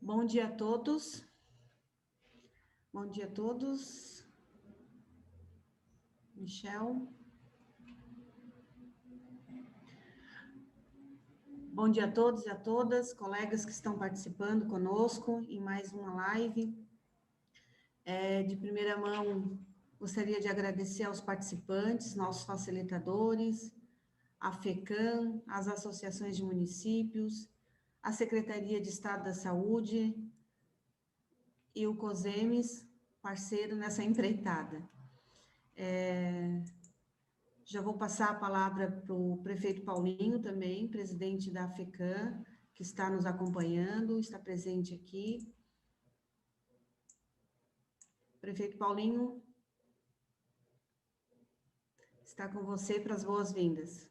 Bom dia a todos. Bom dia a todos. Michel. Bom dia a todos e a todas, colegas que estão participando conosco em mais uma live. De primeira mão, gostaria de agradecer aos participantes, nossos facilitadores, a FECAM, as associações de municípios, a Secretaria de Estado da Saúde e o COSEMES, parceiro nessa empreitada. Já vou passar a palavra para o prefeito Paulinho também, presidente da FECAM, que está nos acompanhando, está presente aqui. Prefeito Paulinho, está com você para as boas-vindas.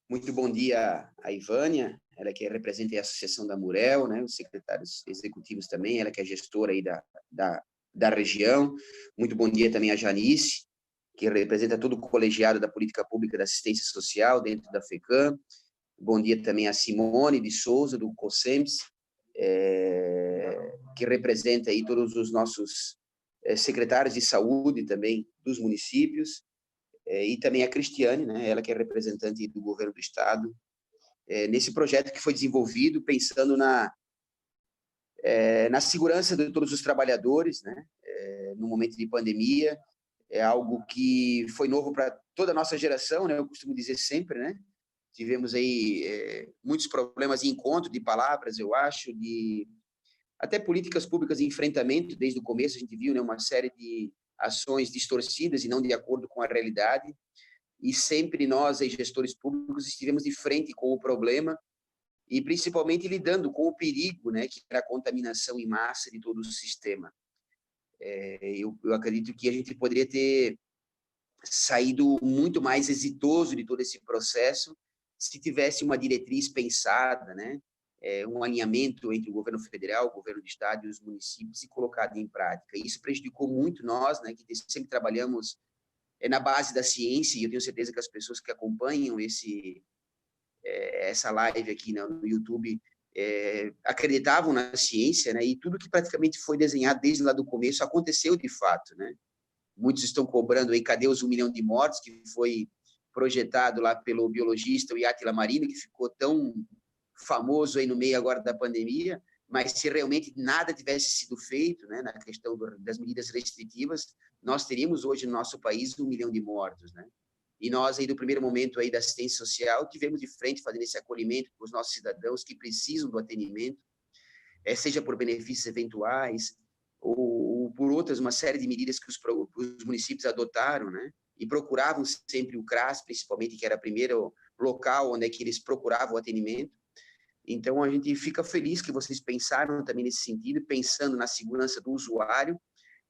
Muito bom dia a Ivânia, ela que representa a Associação da Murel, né, os secretários executivos também, ela que é gestora aí da região. Muito bom dia também a Janice, que representa todo o colegiado da Política Pública da Assistência Social dentro da FECAM. Bom dia também a Simone de Souza, do COSEMS, que representa aí todos os nossos secretários de saúde também dos municípios. E também a Cristiane, né, ela que é representante do governo do estado, nesse projeto que foi desenvolvido pensando na segurança de todos os trabalhadores, né, no momento de pandemia. É algo que foi novo para toda a nossa geração, né, eu costumo dizer sempre, né, tivemos aí muitos problemas de encontro de palavras, eu acho, de até políticas públicas de enfrentamento, desde o começo a gente viu, né, uma série de ações distorcidas e não de acordo com a realidade, e sempre nós, aí, gestores públicos, estivemos de frente com o problema e principalmente lidando com o perigo, né, que era a contaminação em massa de todo o sistema. Eu acredito que a gente poderia ter saído muito mais exitoso de todo esse processo se tivesse uma diretriz pensada, né, um alinhamento entre o governo federal, o governo do estado e os municípios e colocado em prática. Isso prejudicou muito nós, né, que sempre trabalhamos na base da ciência, e eu tenho certeza que as pessoas que acompanham essa live aqui no YouTube acreditavam na ciência, né, e tudo que praticamente foi desenhado desde lá do começo aconteceu de fato, né. Muitos estão cobrando aí, cadê os 1 milhão de mortos, que foi projetado lá pelo biologista, o Átila Marino, que ficou tão famoso aí no meio agora da pandemia, mas se realmente nada tivesse sido feito, né, na questão das medidas restritivas, nós teríamos hoje no nosso país 1 milhão de mortos, né? E nós aí do primeiro momento aí da assistência social tivemos de frente fazendo esse acolhimento com os nossos cidadãos que precisam do atendimento, seja por benefícios eventuais ou por outras, uma série de medidas que os municípios adotaram, né? E procuravam sempre o CRAS, principalmente, que era o primeiro local onde é que eles procuravam o atendimento. Então, a gente fica feliz que vocês pensaram também nesse sentido, pensando na segurança do usuário,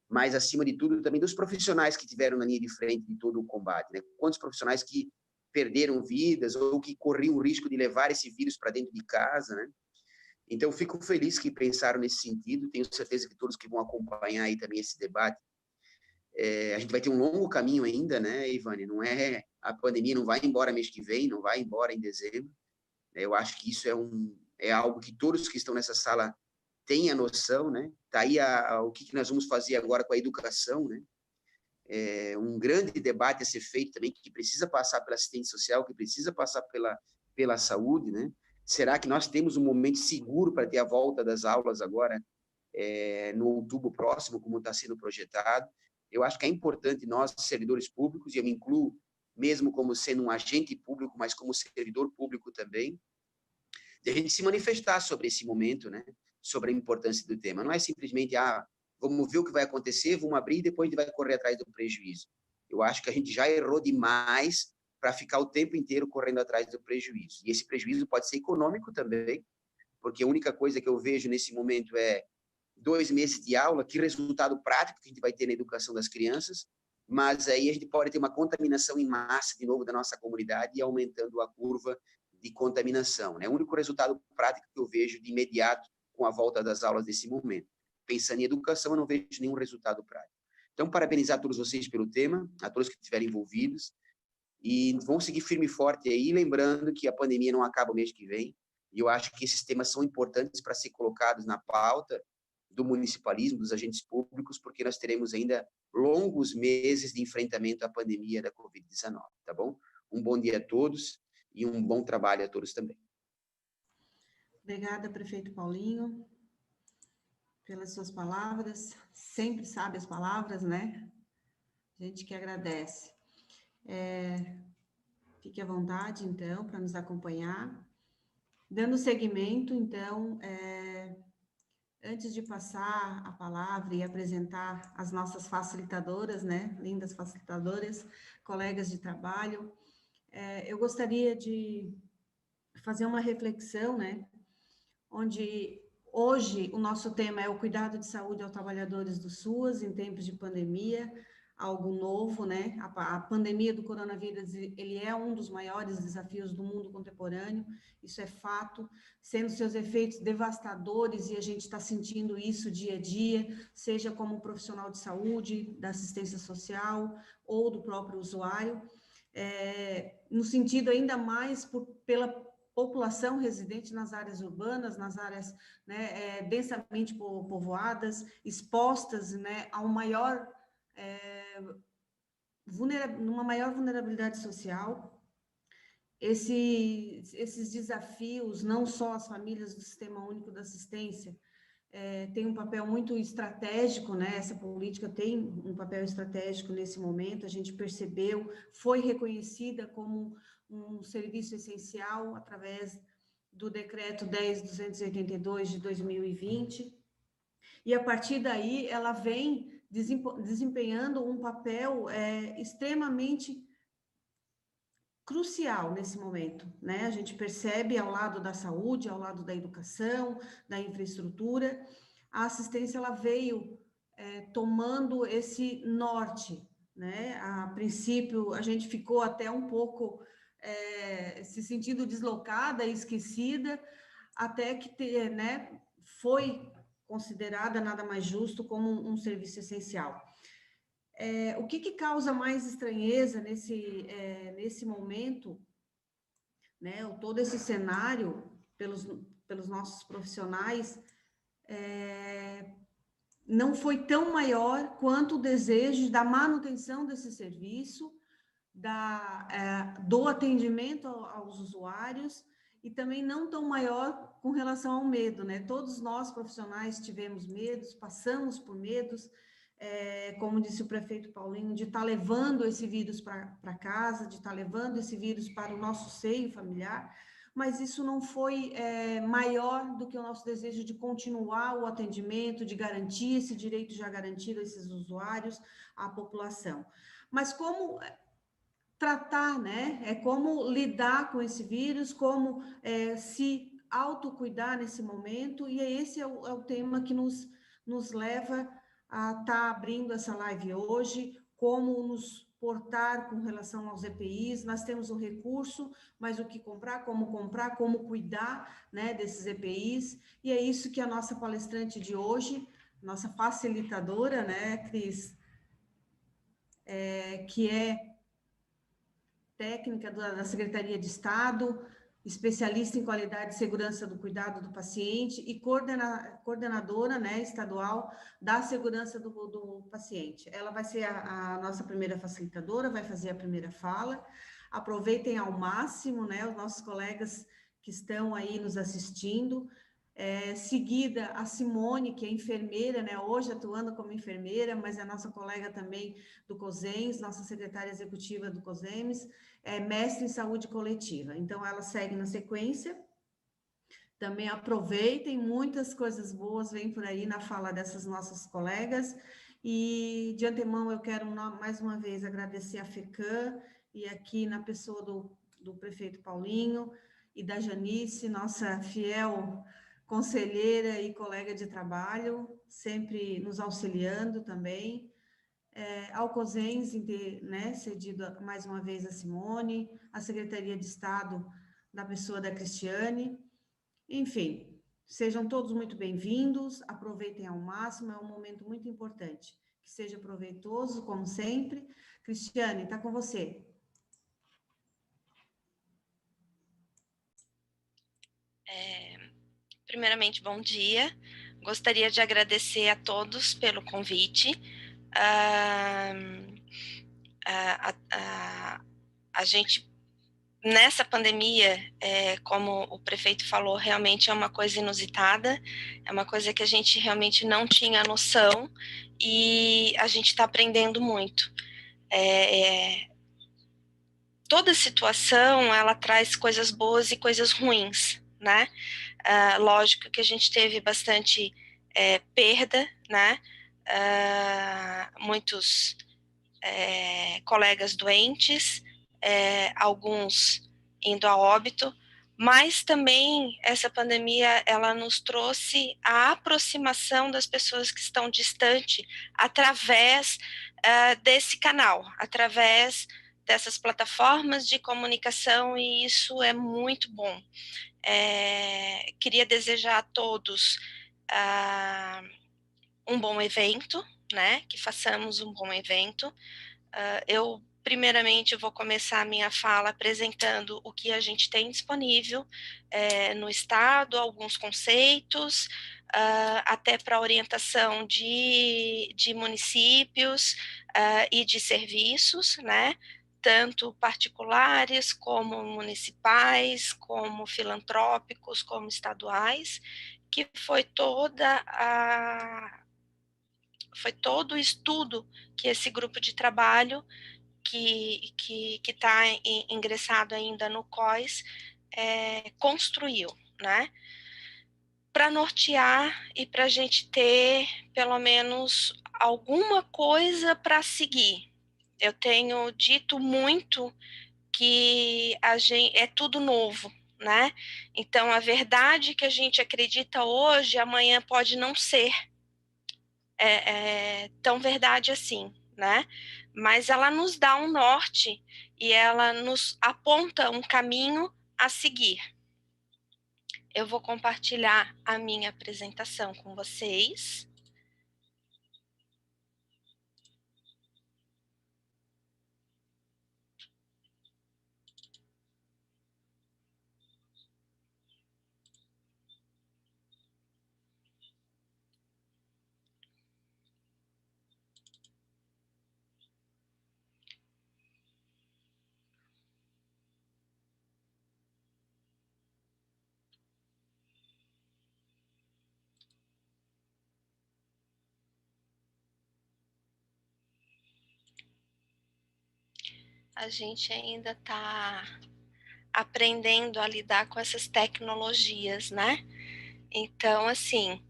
mas, acima de tudo, também dos profissionais que tiveram na linha de frente de todo o combate, né? Quantos profissionais que perderam vidas ou que corriam o risco de levar esse vírus para dentro de casa, né? Então, fico feliz que pensaram nesse sentido, tenho certeza que todos que vão acompanhar aí também esse debate, a gente vai ter um longo caminho ainda, né, Ivane? Não é, a pandemia não vai embora mês que vem, não vai embora em dezembro. Eu acho que isso é algo que todos que estão nessa sala têm a noção, né? Tá aí o que nós vamos fazer agora com a educação, né? Um grande debate a ser feito também, que precisa passar pela assistência social, que precisa passar pela saúde, né? Será que nós temos um momento seguro para ter a volta das aulas agora, no outubro próximo, como está sendo projetado? Eu acho que é importante nós, servidores públicos, e eu me incluo mesmo como sendo um agente público, mas como servidor público também, de a gente se manifestar sobre esse momento, né? Sobre a importância do tema. Não é simplesmente, vamos ver o que vai acontecer, vamos abrir e depois a gente vai correr atrás do prejuízo. Eu acho que a gente já errou demais para ficar o tempo inteiro correndo atrás do prejuízo. E esse prejuízo pode ser econômico também, porque a única coisa que eu vejo nesse momento é 2 meses de aula, que resultado prático que a gente vai ter na educação das crianças, mas aí a gente pode ter uma contaminação em massa de novo da nossa comunidade e aumentando a curva de contaminação, né? O único resultado prático que eu vejo de imediato com a volta das aulas desse momento. Pensando em educação, eu não vejo nenhum resultado prático. Então, parabenizar a todos vocês pelo tema, a todos que estiverem envolvidos, e vão seguir firme e forte aí, lembrando que a pandemia não acaba o mês que vem, e eu acho que esses temas são importantes para ser colocados na pauta do municipalismo, dos agentes públicos, porque nós teremos ainda longos meses de enfrentamento à pandemia da Covid-19, tá bom? Um bom dia a todos e um bom trabalho a todos também. Obrigada, prefeito Paulinho, pelas suas palavras, sempre sabe as palavras, né? A gente que agradece. Fique à vontade, então, para nos acompanhar. Dando seguimento, então, antes de passar a palavra e apresentar as nossas facilitadoras, né? Lindas facilitadoras, colegas de trabalho, eu gostaria de fazer uma reflexão, né? Onde hoje o nosso tema é o cuidado de saúde aos trabalhadores do SUAS em tempos de pandemia, algo novo, né? A pandemia do coronavírus, ele é um dos maiores desafios do mundo contemporâneo, isso é fato, sendo seus efeitos devastadores, e a gente está sentindo isso dia a dia, seja como profissional de saúde, da assistência social ou do próprio usuário, no sentido ainda mais pela população residente nas áreas urbanas, nas áreas, né, densamente povoadas, expostas, né, a uma maior vulnerabilidade social. Esses desafios, não só as famílias do Sistema Único da Assistência, tem um papel muito estratégico, né? Essa política tem um papel estratégico nesse momento, a gente percebeu, foi reconhecida como um serviço essencial através do decreto 10.282 de 2020, e a partir daí ela vem desempenhando um papel extremamente crucial nesse momento, né? A gente percebe ao lado da saúde, ao lado da educação, da infraestrutura, a assistência ela veio tomando esse norte, né? A princípio a gente ficou até um pouco se sentindo deslocada e esquecida, até que né, foi considerada nada mais justo como um serviço essencial. O que causa mais estranheza nesse momento, né? Todo esse cenário pelos nossos profissionais não foi tão maior quanto o desejo da manutenção desse serviço, do atendimento aos usuários, e também não tão maior com relação ao medo, né? Todos nós profissionais tivemos medos, passamos por medos, como disse o prefeito Paulinho, de estar levando esse vírus para casa, de estar levando esse vírus para o nosso seio familiar, mas isso não foi maior do que o nosso desejo de continuar o atendimento, de garantir esse direito já garantido a esses usuários, à população. Mas como tratar, né? Como lidar com esse vírus, como se autocuidar nesse momento, e esse é o tema que nos leva a estar abrindo essa live hoje, como nos portar com relação aos EPIs. Nós temos um recurso, mas o que comprar, como cuidar, né, desses EPIs, e é isso que a nossa palestrante de hoje, nossa facilitadora, né, Cris, que é técnica da Secretaria de Estado, especialista em qualidade e segurança do cuidado do paciente e coordenadora, né, estadual da segurança do paciente. Ela vai ser a nossa primeira facilitadora, vai fazer a primeira fala. Aproveitem ao máximo, né, os nossos colegas que estão aí nos assistindo. Seguida a Simone, que é enfermeira, né, hoje atuando como enfermeira, mas é nossa colega também do COSEMS, nossa secretária executiva do COSEMS, mestre em saúde coletiva. Então, ela segue na sequência. Também aproveitem, muitas coisas boas vêm por aí na fala dessas nossas colegas. E, de antemão, eu quero mais uma vez agradecer a FECAM, e aqui na pessoa do prefeito Paulinho e da Janice, nossa fiel conselheira e colega de trabalho, sempre nos auxiliando também, ao COSENS, né, cedido mais uma vez a Simone, a Secretaria de Estado da pessoa da Cristiane, enfim, sejam todos muito bem-vindos, aproveitem ao máximo, é um momento muito importante, que seja proveitoso, como sempre. Cristiane, está com você. primeiramente, bom dia. Gostaria de agradecer a todos pelo convite. A gente, nessa pandemia, como o prefeito falou, realmente é uma coisa inusitada, é uma coisa que a gente realmente não tinha noção e a gente está aprendendo muito. Toda situação, ela traz coisas boas e coisas ruins, né? Lógico que a gente teve bastante perda, né? Muitos colegas doentes, alguns indo a óbito, mas também essa pandemia, ela nos trouxe a aproximação das pessoas que estão distantes através desse canal, através dessas plataformas de comunicação, e isso é muito bom. Queria desejar a todos um bom evento, né? Que façamos um bom evento. Eu, primeiramente, vou começar a minha fala apresentando o que a gente tem disponível no Estado, alguns conceitos, até para orientação de municípios e de serviços, né? Tanto particulares, como municipais, como filantrópicos, como estaduais, que foi todo o estudo que esse grupo de trabalho que está ingressado ainda no COIS construiu, né? Para nortear e para a gente ter pelo menos alguma coisa para seguir. Eu tenho dito muito que a gente, é tudo novo, né? Então, a verdade que a gente acredita hoje, amanhã pode não ser tão verdade assim, né? Mas ela nos dá um norte e ela nos aponta um caminho a seguir. Eu vou compartilhar a minha apresentação com vocês. A gente ainda está aprendendo a lidar com essas tecnologias, né? Então, assim,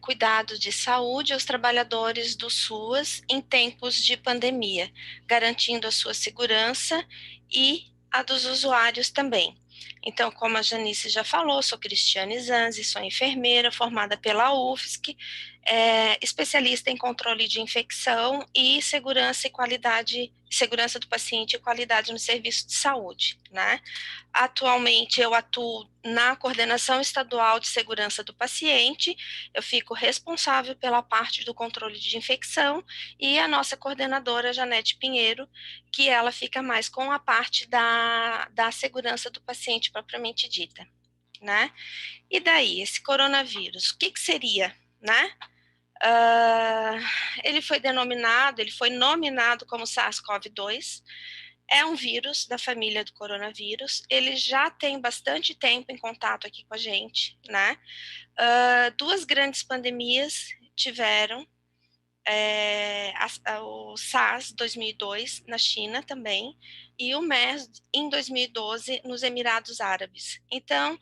cuidado de saúde aos trabalhadores do SUAS em tempos de pandemia, garantindo a sua segurança e a dos usuários também. Então, como a Janice já falou, sou Cristiane Zanzi, sou enfermeira formada pela UFSC, especialista em controle de infecção e segurança do paciente e qualidade no serviço de saúde, né? Atualmente eu atuo na Coordenação Estadual de Segurança do Paciente, eu fico responsável pela parte do controle de infecção, e a nossa coordenadora, Janete Pinheiro, que ela fica mais com a parte da segurança do paciente propriamente dita, né? E daí, esse coronavírus, o que seria, né? Ele foi nominado como SARS-CoV-2, é um vírus da família do coronavírus, ele já tem bastante tempo em contato aqui com a gente, né? Duas grandes pandemias tiveram, o SARS 2002 na China também, e o MERS em 2012 nos Emirados Árabes. Então,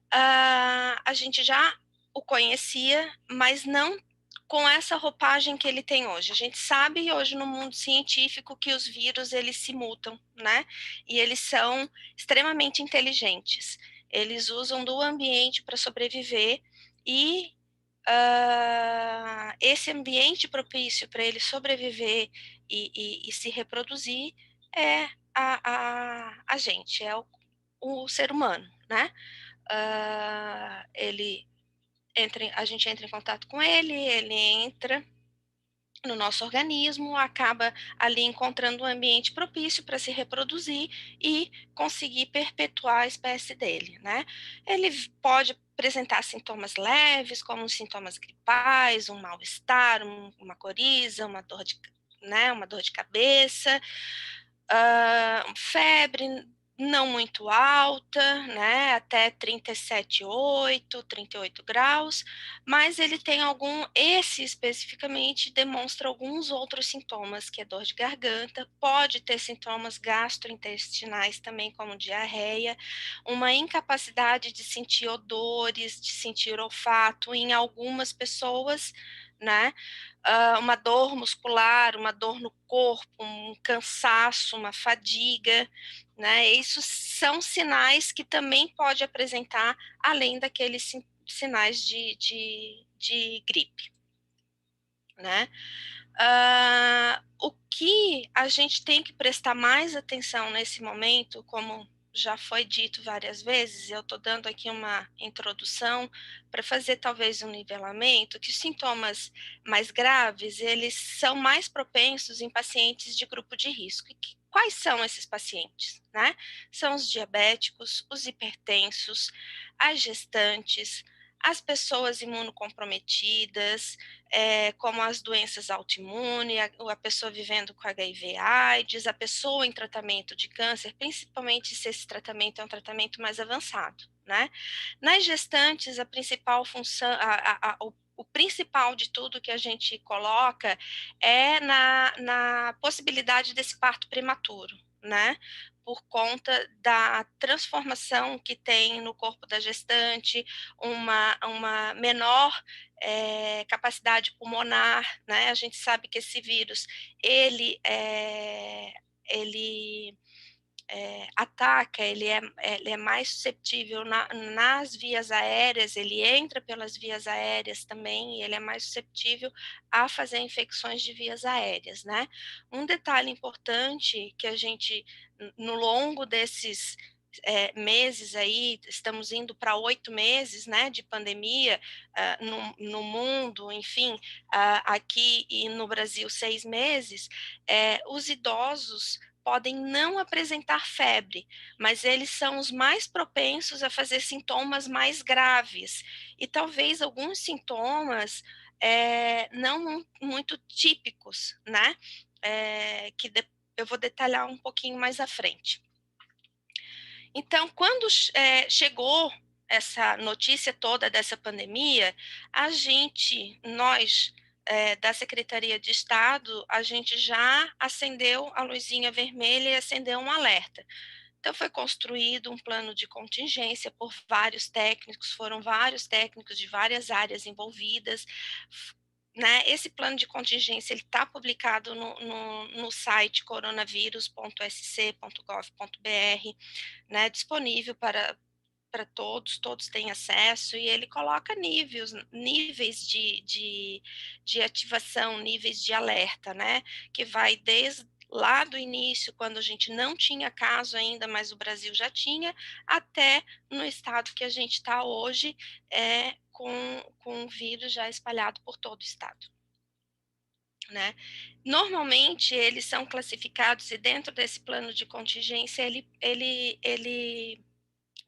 a gente já o conhecia, mas não com essa roupagem que ele tem hoje. A gente sabe hoje no mundo científico que os vírus, eles se mutam, né? E eles são extremamente inteligentes. Eles usam do ambiente para sobreviver, e esse ambiente propício para ele sobreviver e se reproduzir é a gente, é o ser humano, né? A gente entra em contato com ele entra no nosso organismo, acaba ali encontrando um ambiente propício para se reproduzir e conseguir perpetuar a espécie dele, né? Ele pode apresentar sintomas leves, como sintomas gripais, um mal-estar, uma coriza, uma dor de cabeça, febre não muito alta, né, até 37,8, 38 graus, mas ele tem esse especificamente demonstra alguns outros sintomas, que é dor de garganta, pode ter sintomas gastrointestinais também, como diarreia, uma incapacidade de sentir odores, de sentir olfato em algumas pessoas, né, uma dor muscular, uma dor no corpo, um cansaço, uma fadiga, né? Isso são sinais que também pode apresentar, além daqueles sinais de gripe, né? O que a gente tem que prestar mais atenção nesse momento, como já foi dito várias vezes, eu estou dando aqui uma introdução para fazer talvez um nivelamento, que os sintomas mais graves, eles são mais propensos em pacientes de grupo de risco. Quais são esses pacientes, né? São os diabéticos, os hipertensos, as gestantes, as pessoas imunocomprometidas, como as doenças autoimunes, a pessoa vivendo com HIV/AIDS, a pessoa em tratamento de câncer, principalmente se esse tratamento é um tratamento mais avançado, né? Nas gestantes, a principal função, o principal de tudo que a gente coloca é na possibilidade desse parto prematuro, né? Por conta da transformação que tem no corpo da gestante, uma menor capacidade pulmonar, né? A gente sabe que esse vírus, ele ataca, ele é mais suscetível nas vias aéreas, ele entra pelas vias aéreas também, e ele é mais suscetível a fazer infecções de vias aéreas, né? Um detalhe importante que a gente, no longo desses meses aí, estamos indo para 8 meses, né, de pandemia no mundo, enfim, aqui e no Brasil 6 meses, os idosos podem não apresentar febre, mas eles são os mais propensos a fazer sintomas mais graves e talvez alguns sintomas não muito típicos, né, eu vou detalhar um pouquinho mais à frente. Então, quando chegou essa notícia toda dessa pandemia, nós da Secretaria de Estado, a gente já acendeu a luzinha vermelha e acendeu um alerta. Então, foi construído um plano de contingência por vários técnicos, foram vários técnicos de várias áreas envolvidas, né? Esse plano de contingência está publicado no site coronavírus.sc.gov.br, né? Disponível para todos têm acesso, e ele coloca níveis de ativação, níveis de alerta, né? Que vai desde lá do início, quando a gente não tinha caso ainda, mas o Brasil já tinha, até no estado que a gente está hoje, com o vírus já espalhado por todo o estado. Né? Normalmente, eles são classificados, e dentro desse plano de contingência, ele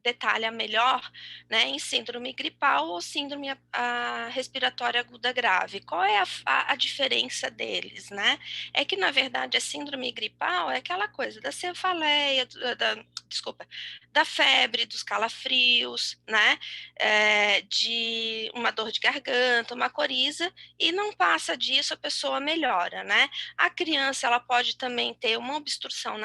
detalha melhor, né, em síndrome gripal ou síndrome respiratória aguda grave. Qual é a diferença deles, né? É que, na verdade, a síndrome gripal é aquela coisa da cefaleia, desculpa, da febre, dos calafrios, né, de uma dor de garganta, uma coriza, e não passa disso, a pessoa melhora, né? A criança, ela pode também ter uma obstrução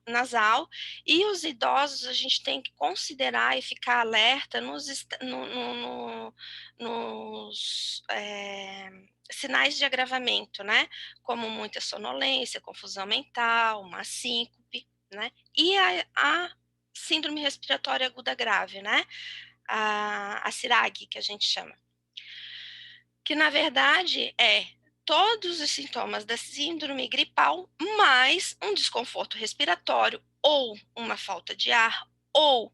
nasal, e os idosos, a gente tem que considerar e ficar alerta nos sinais de agravamento, né? Como muita sonolência, confusão mental, uma síncope, né? E a síndrome respiratória aguda grave, né? A CIRAG, que a gente chama. Que, na verdade, todos os sintomas da síndrome gripal, mais um desconforto respiratório, ou uma falta de ar, ou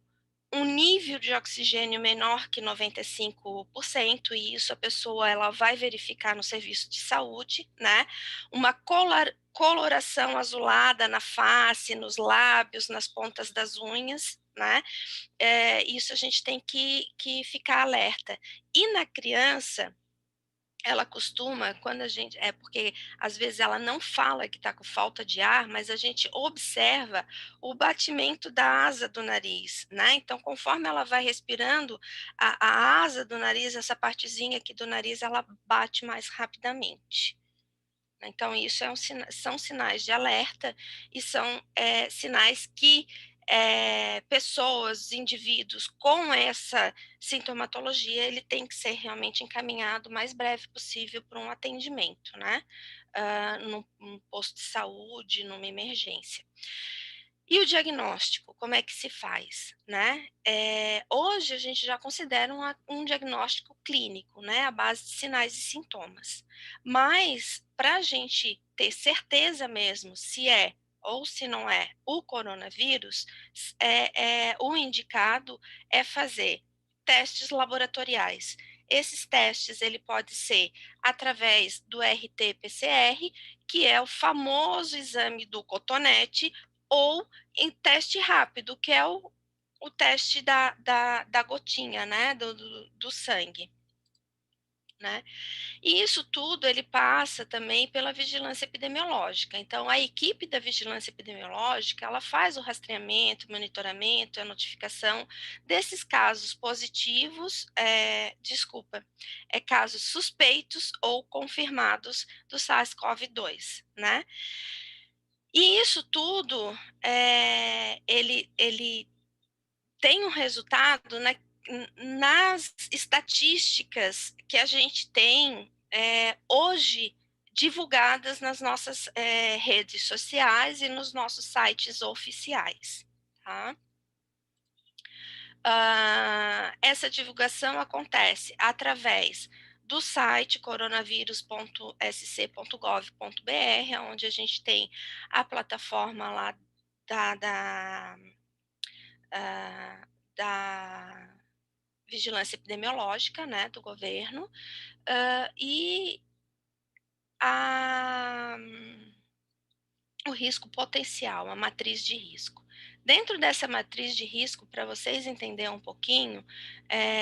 um nível de oxigênio menor que 95%, e isso a pessoa ela vai verificar no serviço de saúde, né? Uma coloração azulada na face, nos lábios, nas pontas das unhas, né? Isso a gente tem que ficar alerta. E na criança, ela costuma, quando a gente, porque às vezes ela não fala que está com falta de ar, mas a gente observa o batimento da asa do nariz, né? Então, conforme ela vai respirando, a asa do nariz, essa partezinha aqui do nariz, ela bate mais rapidamente. Então, isso são sinais de alerta e são sinais que pessoas, indivíduos com essa sintomatologia, ele tem que ser realmente encaminhado o mais breve possível para um atendimento, né? Num posto de saúde, numa emergência. E o diagnóstico, como é que se faz, né? Hoje a gente já considera um diagnóstico clínico, né? À base de sinais e sintomas. Mas, para a gente ter certeza mesmo se é ou se não é o coronavírus, o indicado é fazer testes laboratoriais. Esses testes, ele pode ser através do RT-PCR, que é o famoso exame do cotonete, ou em teste rápido, que é o teste da gotinha, né, do sangue, né? E isso tudo ele passa também pela vigilância epidemiológica. Então, a equipe da vigilância epidemiológica, ela faz o rastreamento, o monitoramento, a notificação desses casos positivos, casos suspeitos ou confirmados do SARS-CoV-2, né? E isso tudo, ele tem um resultado nas estatísticas que a gente tem hoje divulgadas nas nossas redes sociais e nos nossos sites oficiais, tá? Essa divulgação acontece através do site coronavírus.sc.gov.br, onde a gente tem a plataforma lá da vigilância epidemiológica, né, do governo, e o risco potencial, a matriz de risco. Dentro dessa matriz de risco, para vocês entenderem um pouquinho,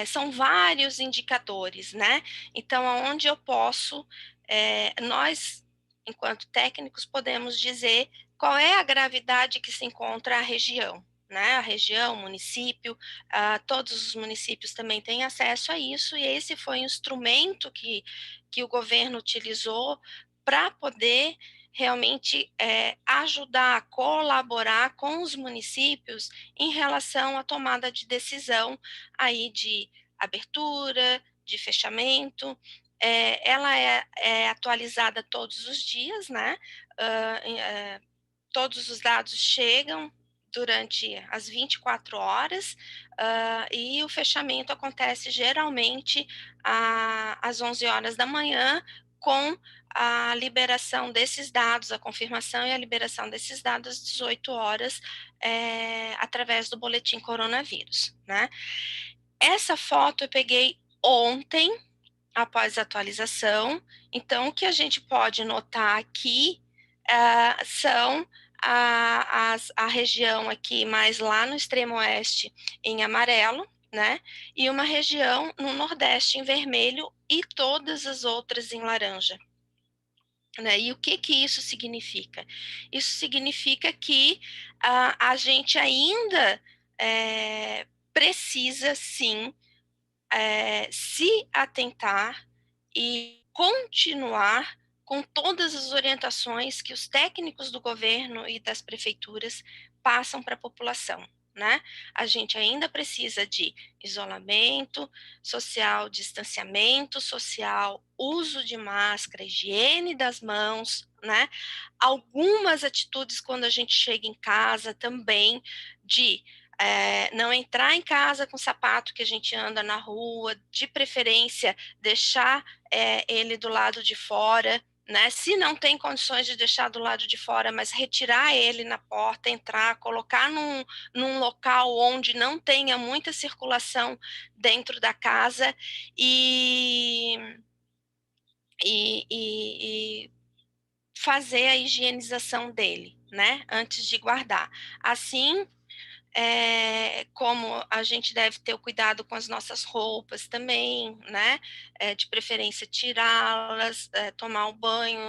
são vários indicadores, né? Então, aonde eu posso, nós, enquanto técnicos, podemos dizer qual é a gravidade que se encontra a região, né? A região, o município, todos os municípios também têm acesso a isso, e esse foi um instrumento que o governo utilizou para poder realmente ajudar, colaborar com os municípios em relação à tomada de decisão aí de abertura, de fechamento. Ela é atualizada todos os dias, né? Todos os dados chegam durante as 24 horas, e o fechamento acontece geralmente às 11 horas da manhã, com a liberação desses dados, a confirmação e a liberação desses dados às 18 horas, através do boletim coronavírus, né? Essa foto eu peguei ontem, após a atualização. Então, o que a gente pode notar aqui são a região aqui mais lá no extremo oeste em amarelo, né? E uma região no nordeste em vermelho e todas as outras em laranja. Né? E o que isso significa? Isso significa que a gente ainda precisa, sim, se atentar e continuar com todas as orientações que os técnicos do governo e das prefeituras passam para a população, né? A gente ainda precisa de isolamento social, distanciamento social, uso de máscara, higiene das mãos, né? Algumas atitudes quando a gente chega em casa também de não entrar em casa com o sapato que a gente anda na rua, de preferência deixar ele do lado de fora, né? Se não tem condições de deixar do lado de fora, mas retirar ele na porta, entrar, colocar num local onde não tenha muita circulação dentro da casa e fazer a higienização dele, né? Antes de guardar. Assim, como a gente deve ter o cuidado com as nossas roupas também, né? De preferência tirá-las, tomar o banho,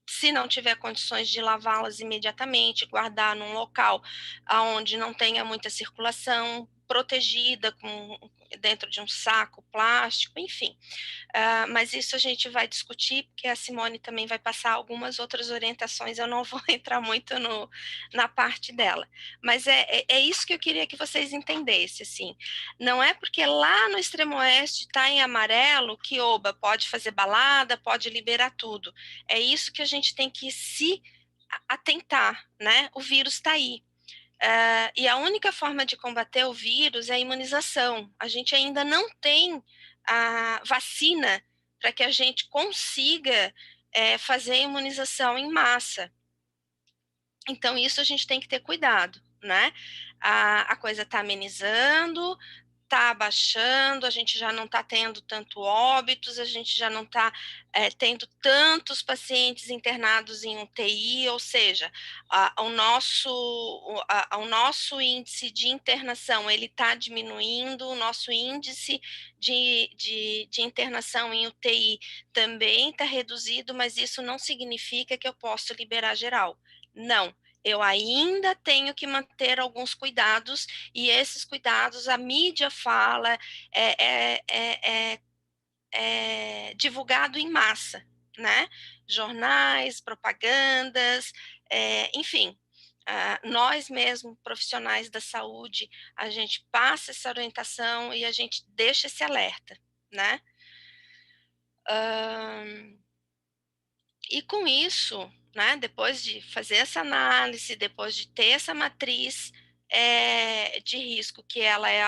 se não tiver condições de lavá-las imediatamente, guardar num local onde não tenha muita circulação, protegida dentro de um saco plástico, enfim. Mas isso a gente vai discutir, porque a Simone também vai passar algumas outras orientações, eu não vou entrar muito na parte dela. Mas é isso que eu queria que vocês entendessem, assim. Não é porque lá no extremo oeste está em amarelo que, oba, pode fazer balada, pode liberar tudo. É isso que a gente tem que se atentar, né? O vírus está aí. E a única forma de combater o vírus é a imunização. A gente ainda não tem a vacina para que a gente consiga fazer a imunização em massa. Então, isso a gente tem que ter cuidado, né? A coisa está amenizando, está abaixando, a gente já não está tendo tanto óbitos, a gente já não está tendo tantos pacientes internados em UTI, ou seja, o nosso índice de internação ele está diminuindo, o nosso índice de internação em UTI também está reduzido, mas isso não significa que eu posso liberar geral. Não, eu ainda tenho que manter alguns cuidados, e esses cuidados a mídia fala, divulgado em massa, né? Jornais, propagandas, enfim. Nós mesmos, profissionais da saúde, a gente passa essa orientação e a gente deixa esse alerta, né? E com isso, né, depois de fazer essa análise, depois de ter essa matriz de risco, que ela é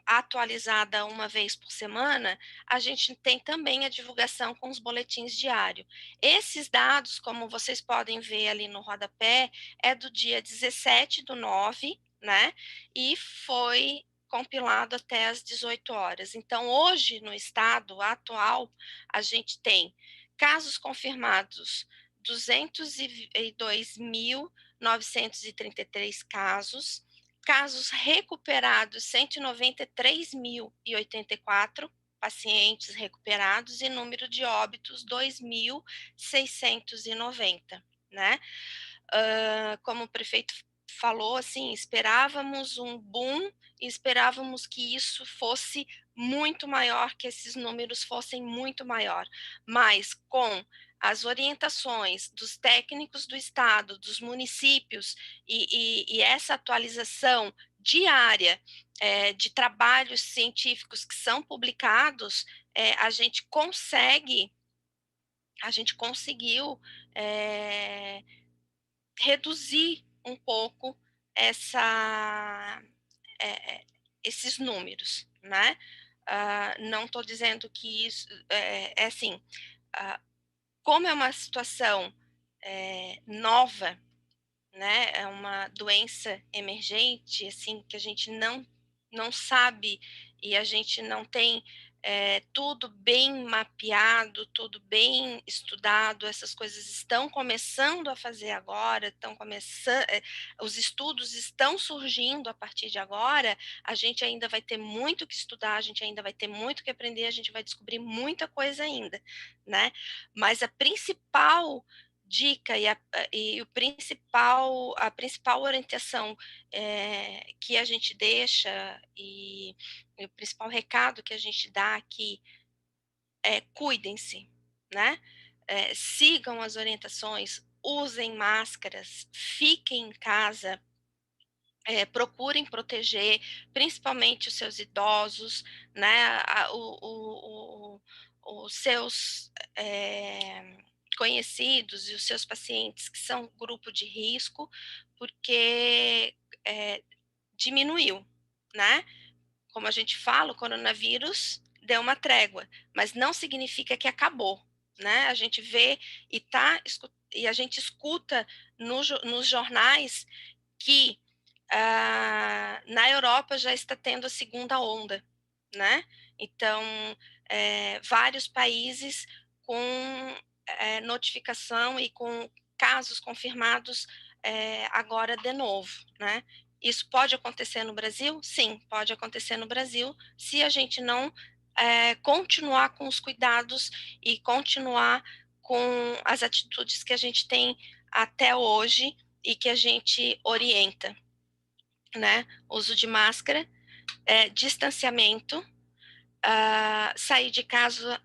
atualizada uma vez por semana, a gente tem também a divulgação com os boletins diários. Esses dados, como vocês podem ver ali no rodapé, é do dia 17/9, né, e foi compilado até às 18 horas. Então, hoje, no estado atual, a gente tem casos confirmados, 202.933 casos, casos recuperados, 193.084 pacientes recuperados, e número de óbitos, 2.690, né? Como o prefeito falou, assim, esperávamos um boom e esperávamos que isso fosse muito maior, que esses números fossem muito maior, mas com as orientações dos técnicos do estado, dos municípios e essa atualização diária de trabalhos científicos que são publicados, a gente conseguiu reduzir um pouco esses números, né? Não estou dizendo que isso é assim, como é uma situação nova, né? É uma doença emergente, assim, que a gente não sabe e a gente não tem tudo bem mapeado, tudo bem estudado. Essas coisas estão começando a fazer agora, estão começando, os estudos estão surgindo a partir de agora. A gente ainda vai ter muito que estudar, a gente ainda vai ter muito que aprender, a gente vai descobrir muita coisa ainda, né? Mas a principal dica e a principal orientação que a gente deixa e o principal recado que a gente dá aqui é: cuidem-se, né? Sigam as orientações, usem máscaras, fiquem em casa, procurem proteger principalmente os seus idosos, né? Os seus conhecidos e os seus pacientes que são grupo de risco, porque diminuiu, né? Como a gente fala, o coronavírus deu uma trégua, mas não significa que acabou, né? A gente vê e a gente escuta nos jornais que na Europa já está tendo a segunda onda, né? Então, vários países com notificação e com casos confirmados agora de novo, né? Isso pode acontecer no Brasil? Sim, pode acontecer no Brasil, se a gente não continuar com os cuidados e continuar com as atitudes que a gente tem até hoje e que a gente orienta, né? Uso de máscara, distanciamento, sair de casa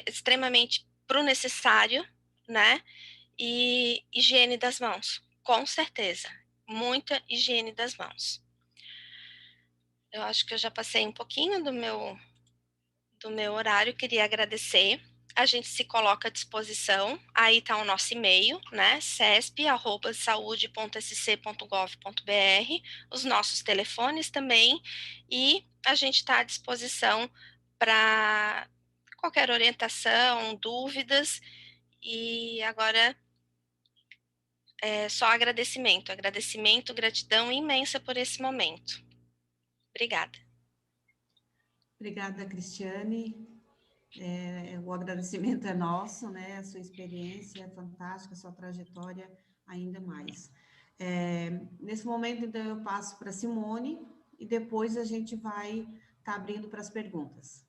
extremamente pro necessário, né? E higiene das mãos, com certeza, muita higiene das mãos. Eu acho que eu já passei um pouquinho do meu horário, queria agradecer. A gente se coloca à disposição, aí está o nosso e-mail, né, cesp@saude.sc.gov.br, os nossos telefones também, e a gente está à disposição para qualquer orientação, dúvidas, e agora só agradecimento, gratidão imensa por esse momento. Obrigada. Obrigada, Cristiane. O agradecimento é nosso, né? A sua experiência é fantástica, a sua trajetória ainda mais. Nesse momento, então, eu passo para a Simone e depois a gente vai estar abrindo para as perguntas.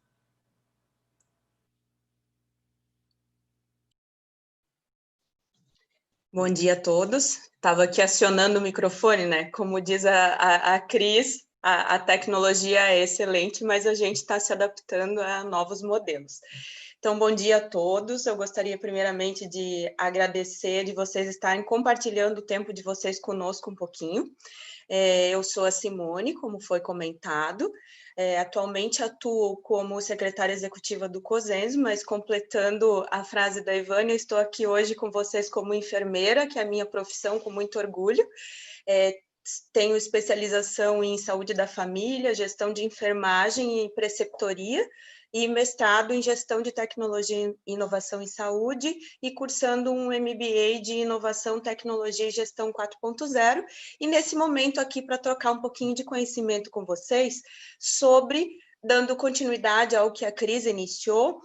Bom dia a todos. Estava aqui acionando o microfone, né? Como diz a Cris, a tecnologia é excelente, mas a gente está se adaptando a novos modelos. Então, bom dia a todos. Eu gostaria primeiramente de agradecer de vocês estarem compartilhando o tempo de vocês conosco um pouquinho. Eu sou a Simone, como foi comentado. Atualmente atuo como secretária executiva do COSENS, mas completando a frase da Ivânia, estou aqui hoje com vocês como enfermeira, que é a minha profissão, com muito orgulho. Tenho especialização em saúde da família, gestão de enfermagem e preceptoria, e mestrado em gestão de tecnologia e inovação em saúde, e cursando um MBA de inovação, tecnologia e gestão 4.0, e nesse momento aqui para trocar um pouquinho de conhecimento com vocês sobre, dando continuidade ao que a Cris iniciou,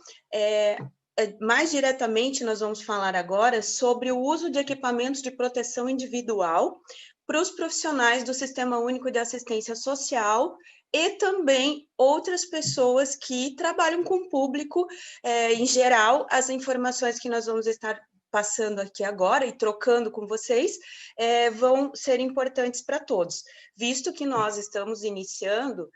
mais diretamente nós vamos falar agora sobre o uso de equipamentos de proteção individual para os profissionais do Sistema Único de Assistência Social e também outras pessoas que trabalham com o público, em geral. As informações que nós vamos estar passando aqui agora e trocando com vocês vão ser importantes para todos, visto que nós estamos iniciando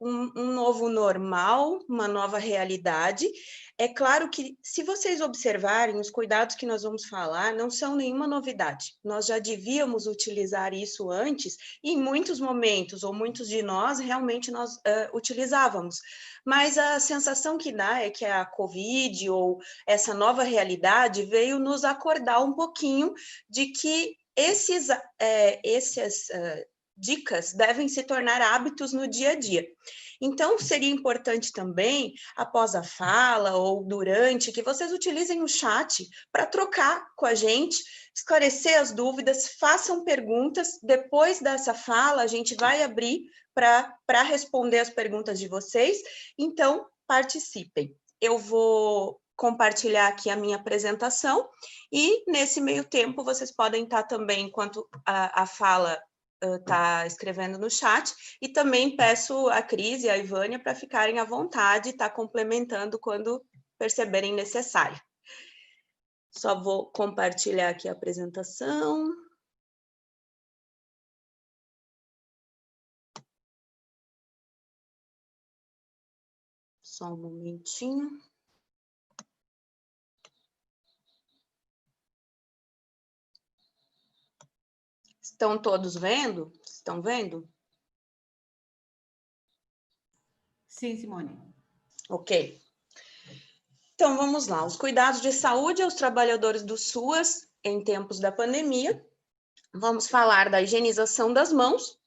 um novo normal, uma nova realidade. É claro que, se vocês observarem, os cuidados que nós vamos falar não são nenhuma novidade. Nós já devíamos utilizar isso antes, e em muitos momentos, ou muitos de nós, realmente nós utilizávamos. Mas a sensação que dá é que a Covid, ou essa nova realidade, veio nos acordar um pouquinho de que essas dicas devem se tornar hábitos no dia a dia. Então, seria importante também, após a fala ou durante, que vocês utilizem o chat para trocar com a gente, esclarecer as dúvidas, façam perguntas. Depois dessa fala, a gente vai abrir para responder as perguntas de vocês. Então, participem. Eu vou compartilhar aqui a minha apresentação e, nesse meio tempo, vocês podem estar também, enquanto a fala está escrevendo no chat, e também peço a Cris e a Ivânia para ficarem à vontade e estar complementando quando perceberem necessário. Só vou compartilhar aqui a apresentação. Só um momentinho. Estão todos vendo? Estão vendo? Sim, Simone. Ok. Então, vamos lá. Os cuidados de saúde aos trabalhadores do SUAS em tempos da pandemia. Vamos falar da higienização das mãos,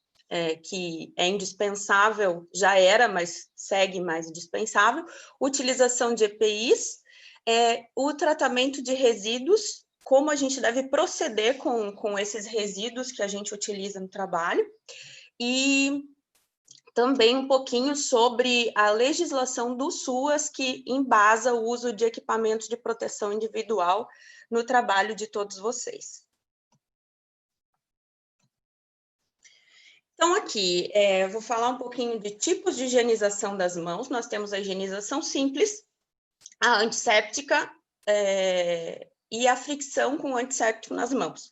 que é indispensável, já era, mas segue mais indispensável. Utilização de EPIs, é o tratamento de resíduos, como a gente deve proceder com esses resíduos que a gente utiliza no trabalho, e também um pouquinho sobre a legislação do SUAS, que embasa o uso de equipamentos de proteção individual no trabalho de todos vocês. Então, aqui, vou falar um pouquinho de tipos de higienização das mãos. Nós temos a higienização simples, a antisséptica e a fricção com antisséptico nas mãos.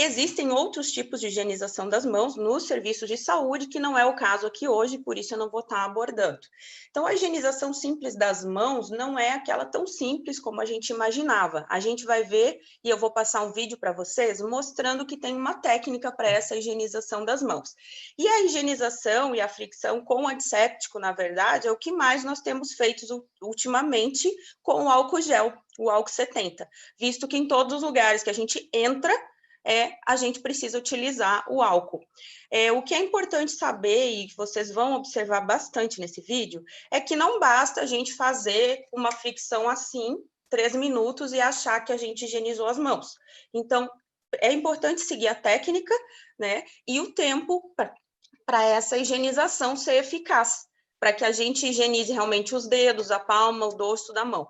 Existem outros tipos de higienização das mãos nos serviços de saúde, que não é o caso aqui hoje, por isso eu não vou estar abordando. Então, a higienização simples das mãos não é aquela tão simples como a gente imaginava. A gente vai ver, e eu vou passar um vídeo para vocês, mostrando que tem uma técnica para essa higienização das mãos. E a higienização e a fricção com antisséptico, na verdade, é o que mais nós temos feito ultimamente com o álcool gel, o álcool 70, visto que em todos os lugares que a gente entra, a gente precisa utilizar o álcool. O que é importante saber, e vocês vão observar bastante nesse vídeo, é que não basta a gente fazer uma fricção assim, 3 minutos, e achar que a gente higienizou as mãos. Então, é importante seguir a técnica, né, e o tempo para essa higienização ser eficaz, para que a gente higienize realmente os dedos, a palma, o dorso da mão.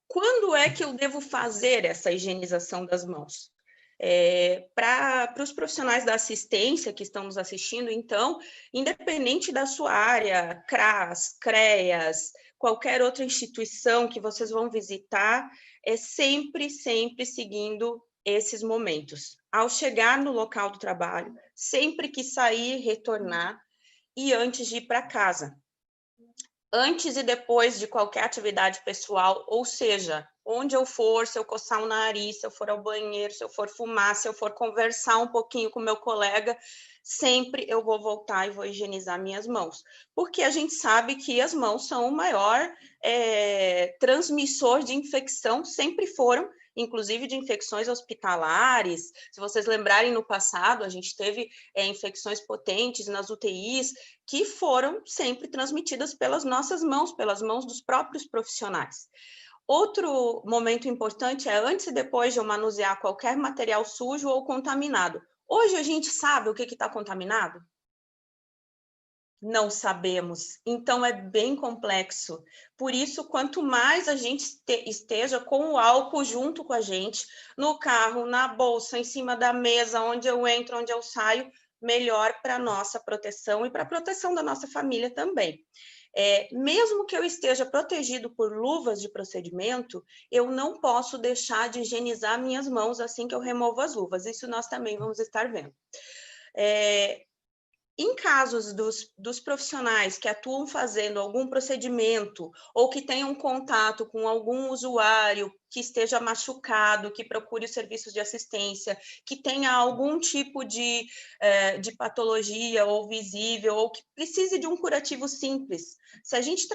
Quando é que eu devo fazer essa higienização das mãos? Para os profissionais da assistência que estão nos assistindo, então, independente da sua área, CRAS, CREAS, qualquer outra instituição que vocês vão visitar, sempre seguindo esses momentos. Ao chegar no local do trabalho, sempre que sair, retornar, e antes de ir para casa. Antes e depois de qualquer atividade pessoal, ou seja, onde eu for, se eu coçar o nariz, se eu for ao banheiro, se eu for fumar, se eu for conversar um pouquinho com meu colega, sempre eu vou voltar e vou higienizar minhas mãos. Porque a gente sabe que as mãos são o maior transmissor de infecção, sempre foram, inclusive de infecções hospitalares. Se vocês lembrarem, no passado, a gente teve infecções potentes nas UTIs, que foram sempre transmitidas pelas nossas mãos, pelas mãos dos próprios profissionais. Outro momento importante é antes e depois de eu manusear qualquer material sujo ou contaminado. Hoje a gente sabe o que está contaminado? Não sabemos, então é bem complexo. Por isso, quanto mais a gente esteja com o álcool junto com a gente, no carro, na bolsa, em cima da mesa, onde eu entro, onde eu saio, melhor para a nossa proteção e para a proteção da nossa família também. Mesmo que eu esteja protegido por luvas de procedimento, eu não posso deixar de higienizar minhas mãos assim que eu removo as luvas. Isso nós também vamos estar vendo. Em casos dos profissionais que atuam fazendo algum procedimento ou que tenham contato com algum usuário que esteja machucado, que procure os serviços de assistência, que tenha algum tipo de patologia ou visível, ou que precise de um curativo simples, se a gente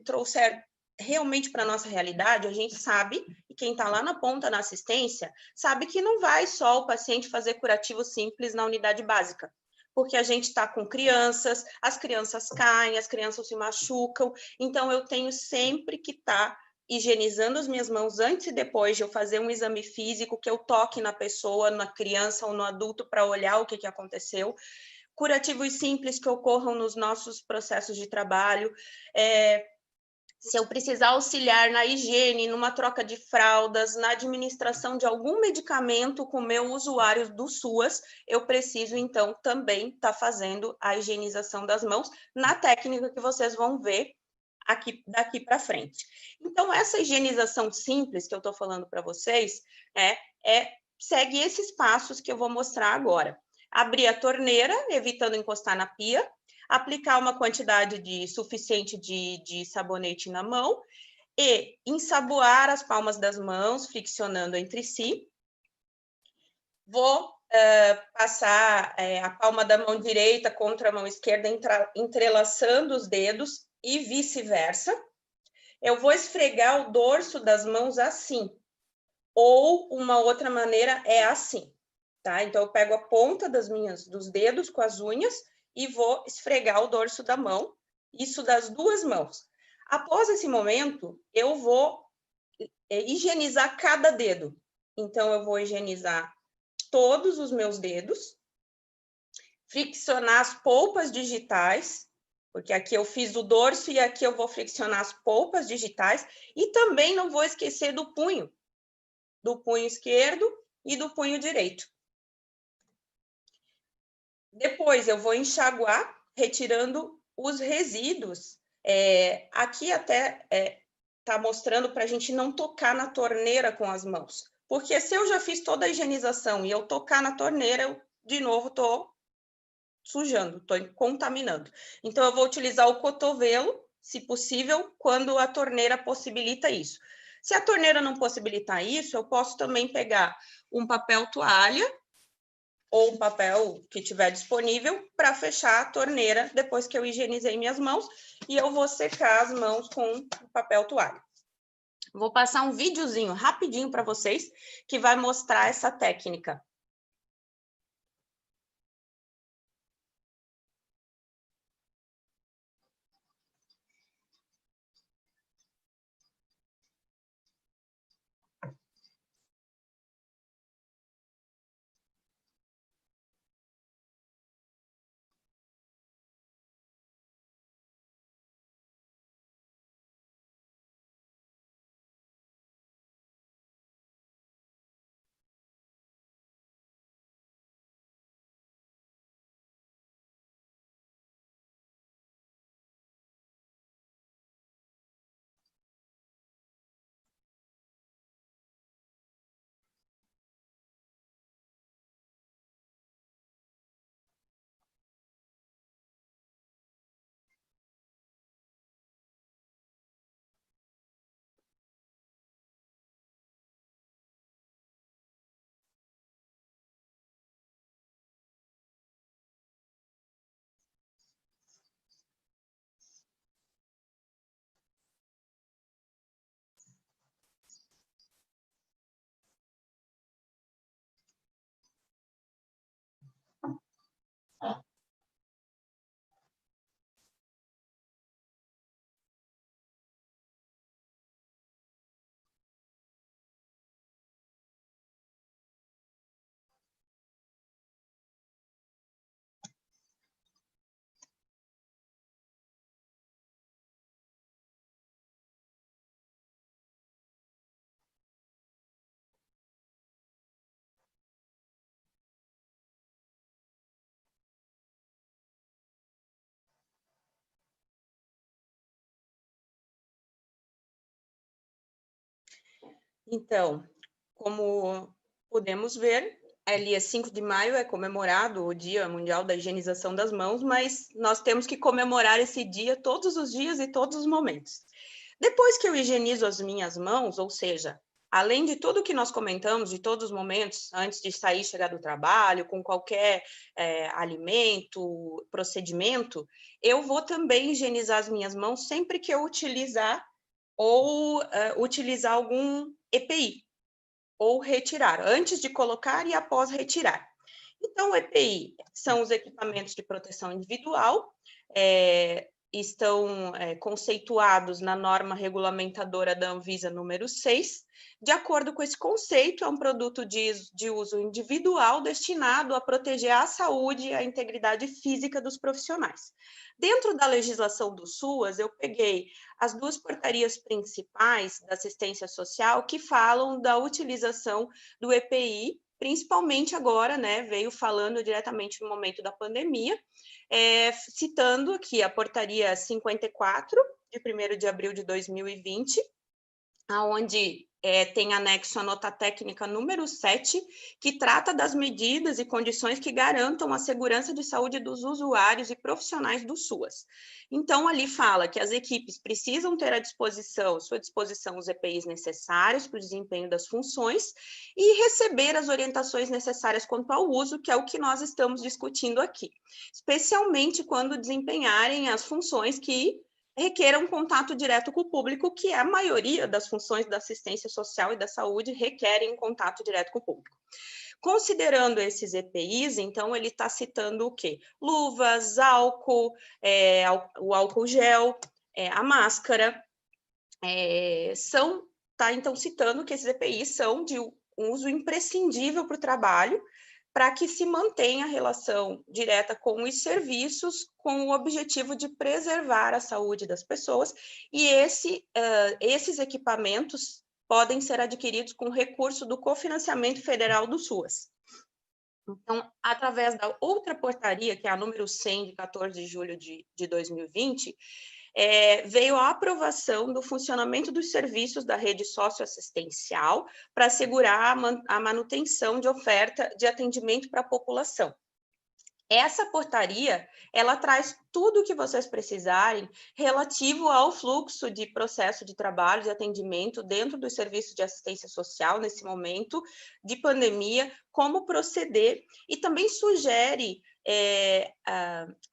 trouxer realmente para a nossa realidade, a gente sabe, e quem está lá na ponta na assistência, sabe que não vai só o paciente fazer curativo simples na unidade básica, porque a gente está com crianças, as crianças caem, as crianças se machucam, então eu tenho sempre que estar higienizando as minhas mãos antes e depois de eu fazer um exame físico, que eu toque na pessoa, na criança ou no adulto para olhar o que aconteceu. Curativos simples que ocorram nos nossos processos de trabalho, se eu precisar auxiliar na higiene, numa troca de fraldas, na administração de algum medicamento com o meu usuário do SUAS, eu preciso, então, também estar fazendo a higienização das mãos na técnica que vocês vão ver daqui para frente. Então, essa higienização simples que eu estou falando para vocês, segue esses passos que eu vou mostrar agora. Abrir a torneira, evitando encostar na pia, aplicar uma quantidade suficiente de sabonete na mão e ensaboar as palmas das mãos, friccionando entre si. Vou passar a palma da mão direita contra a mão esquerda, entrelaçando os dedos e vice-versa. Eu vou esfregar o dorso das mãos assim, ou uma outra maneira é assim, tá? Então, eu pego a ponta dos dedos com as unhas e vou esfregar o dorso da mão, isso das duas mãos. Após esse momento, eu vou higienizar cada dedo. Então, eu vou higienizar todos os meus dedos, friccionar as polpas digitais, porque aqui eu fiz o dorso e aqui eu vou friccionar as polpas digitais, e também não vou esquecer do punho esquerdo e do punho direito. Depois eu vou enxaguar, retirando os resíduos. Aqui até está mostrando para a gente não tocar na torneira com as mãos, porque se eu já fiz toda a higienização e eu tocar na torneira, eu de novo estou sujando, estou contaminando. Então, eu vou utilizar o cotovelo, se possível, quando a torneira possibilita isso. Se a torneira não possibilitar isso, eu posso também pegar um papel toalha ou um papel que tiver disponível para fechar a torneira depois que eu higienizei minhas mãos, e eu vou secar as mãos com o papel toalha. Vou passar um videozinho rapidinho para vocês que vai mostrar essa técnica. Então, como podemos ver, ali 5 de maio é comemorado o Dia Mundial da Higienização das Mãos, mas nós temos que comemorar esse dia todos os dias e todos os momentos. Depois que eu higienizo as minhas mãos, ou seja, além de tudo que nós comentamos, de todos os momentos, antes de sair, chegar do trabalho, com qualquer alimento, procedimento, eu vou também higienizar as minhas mãos sempre que eu utilizar ou utilizar algum EPI, ou retirar, antes de colocar e após retirar. Então, o EPI são os equipamentos de proteção individual, estão conceituados na norma regulamentadora da Anvisa número 6. De acordo com esse conceito, é um produto de uso individual destinado a proteger a saúde e a integridade física dos profissionais. Dentro da legislação do SUAS, eu peguei as duas portarias principais da assistência social que falam da utilização do EPI, principalmente agora, né, veio falando diretamente no momento da pandemia, citando aqui a portaria 54, de 1º de abril de 2020, onde tem anexo a nota técnica número 7, que trata das medidas e condições que garantam a segurança de saúde dos usuários e profissionais do SUAS. Então, ali fala que as equipes precisam ter à sua disposição os EPIs necessários para o desempenho das funções e receber as orientações necessárias quanto ao uso, que é o que nós estamos discutindo aqui, especialmente quando desempenharem as funções que requeram contato direto com o público, que a maioria das funções da assistência social e da saúde requerem contato direto com o público. Considerando esses EPIs, então, ele está citando o quê? Luvas, álcool, o álcool gel, a máscara, então citando que esses EPIs são de uso imprescindível para o trabalho, para que se mantenha a relação direta com os serviços, com o objetivo de preservar a saúde das pessoas, e esses equipamentos podem ser adquiridos com recurso do cofinanciamento federal do SUAS. Então, através da outra portaria, que é a número 100, de 14 de julho de 2020, veio a aprovação do funcionamento dos serviços da rede socioassistencial para assegurar a manutenção de oferta de atendimento para a população. Essa portaria, ela traz tudo o que vocês precisarem relativo ao fluxo de processo de trabalho, de atendimento dentro dos serviços de assistência social nesse momento de pandemia, como proceder, e também sugere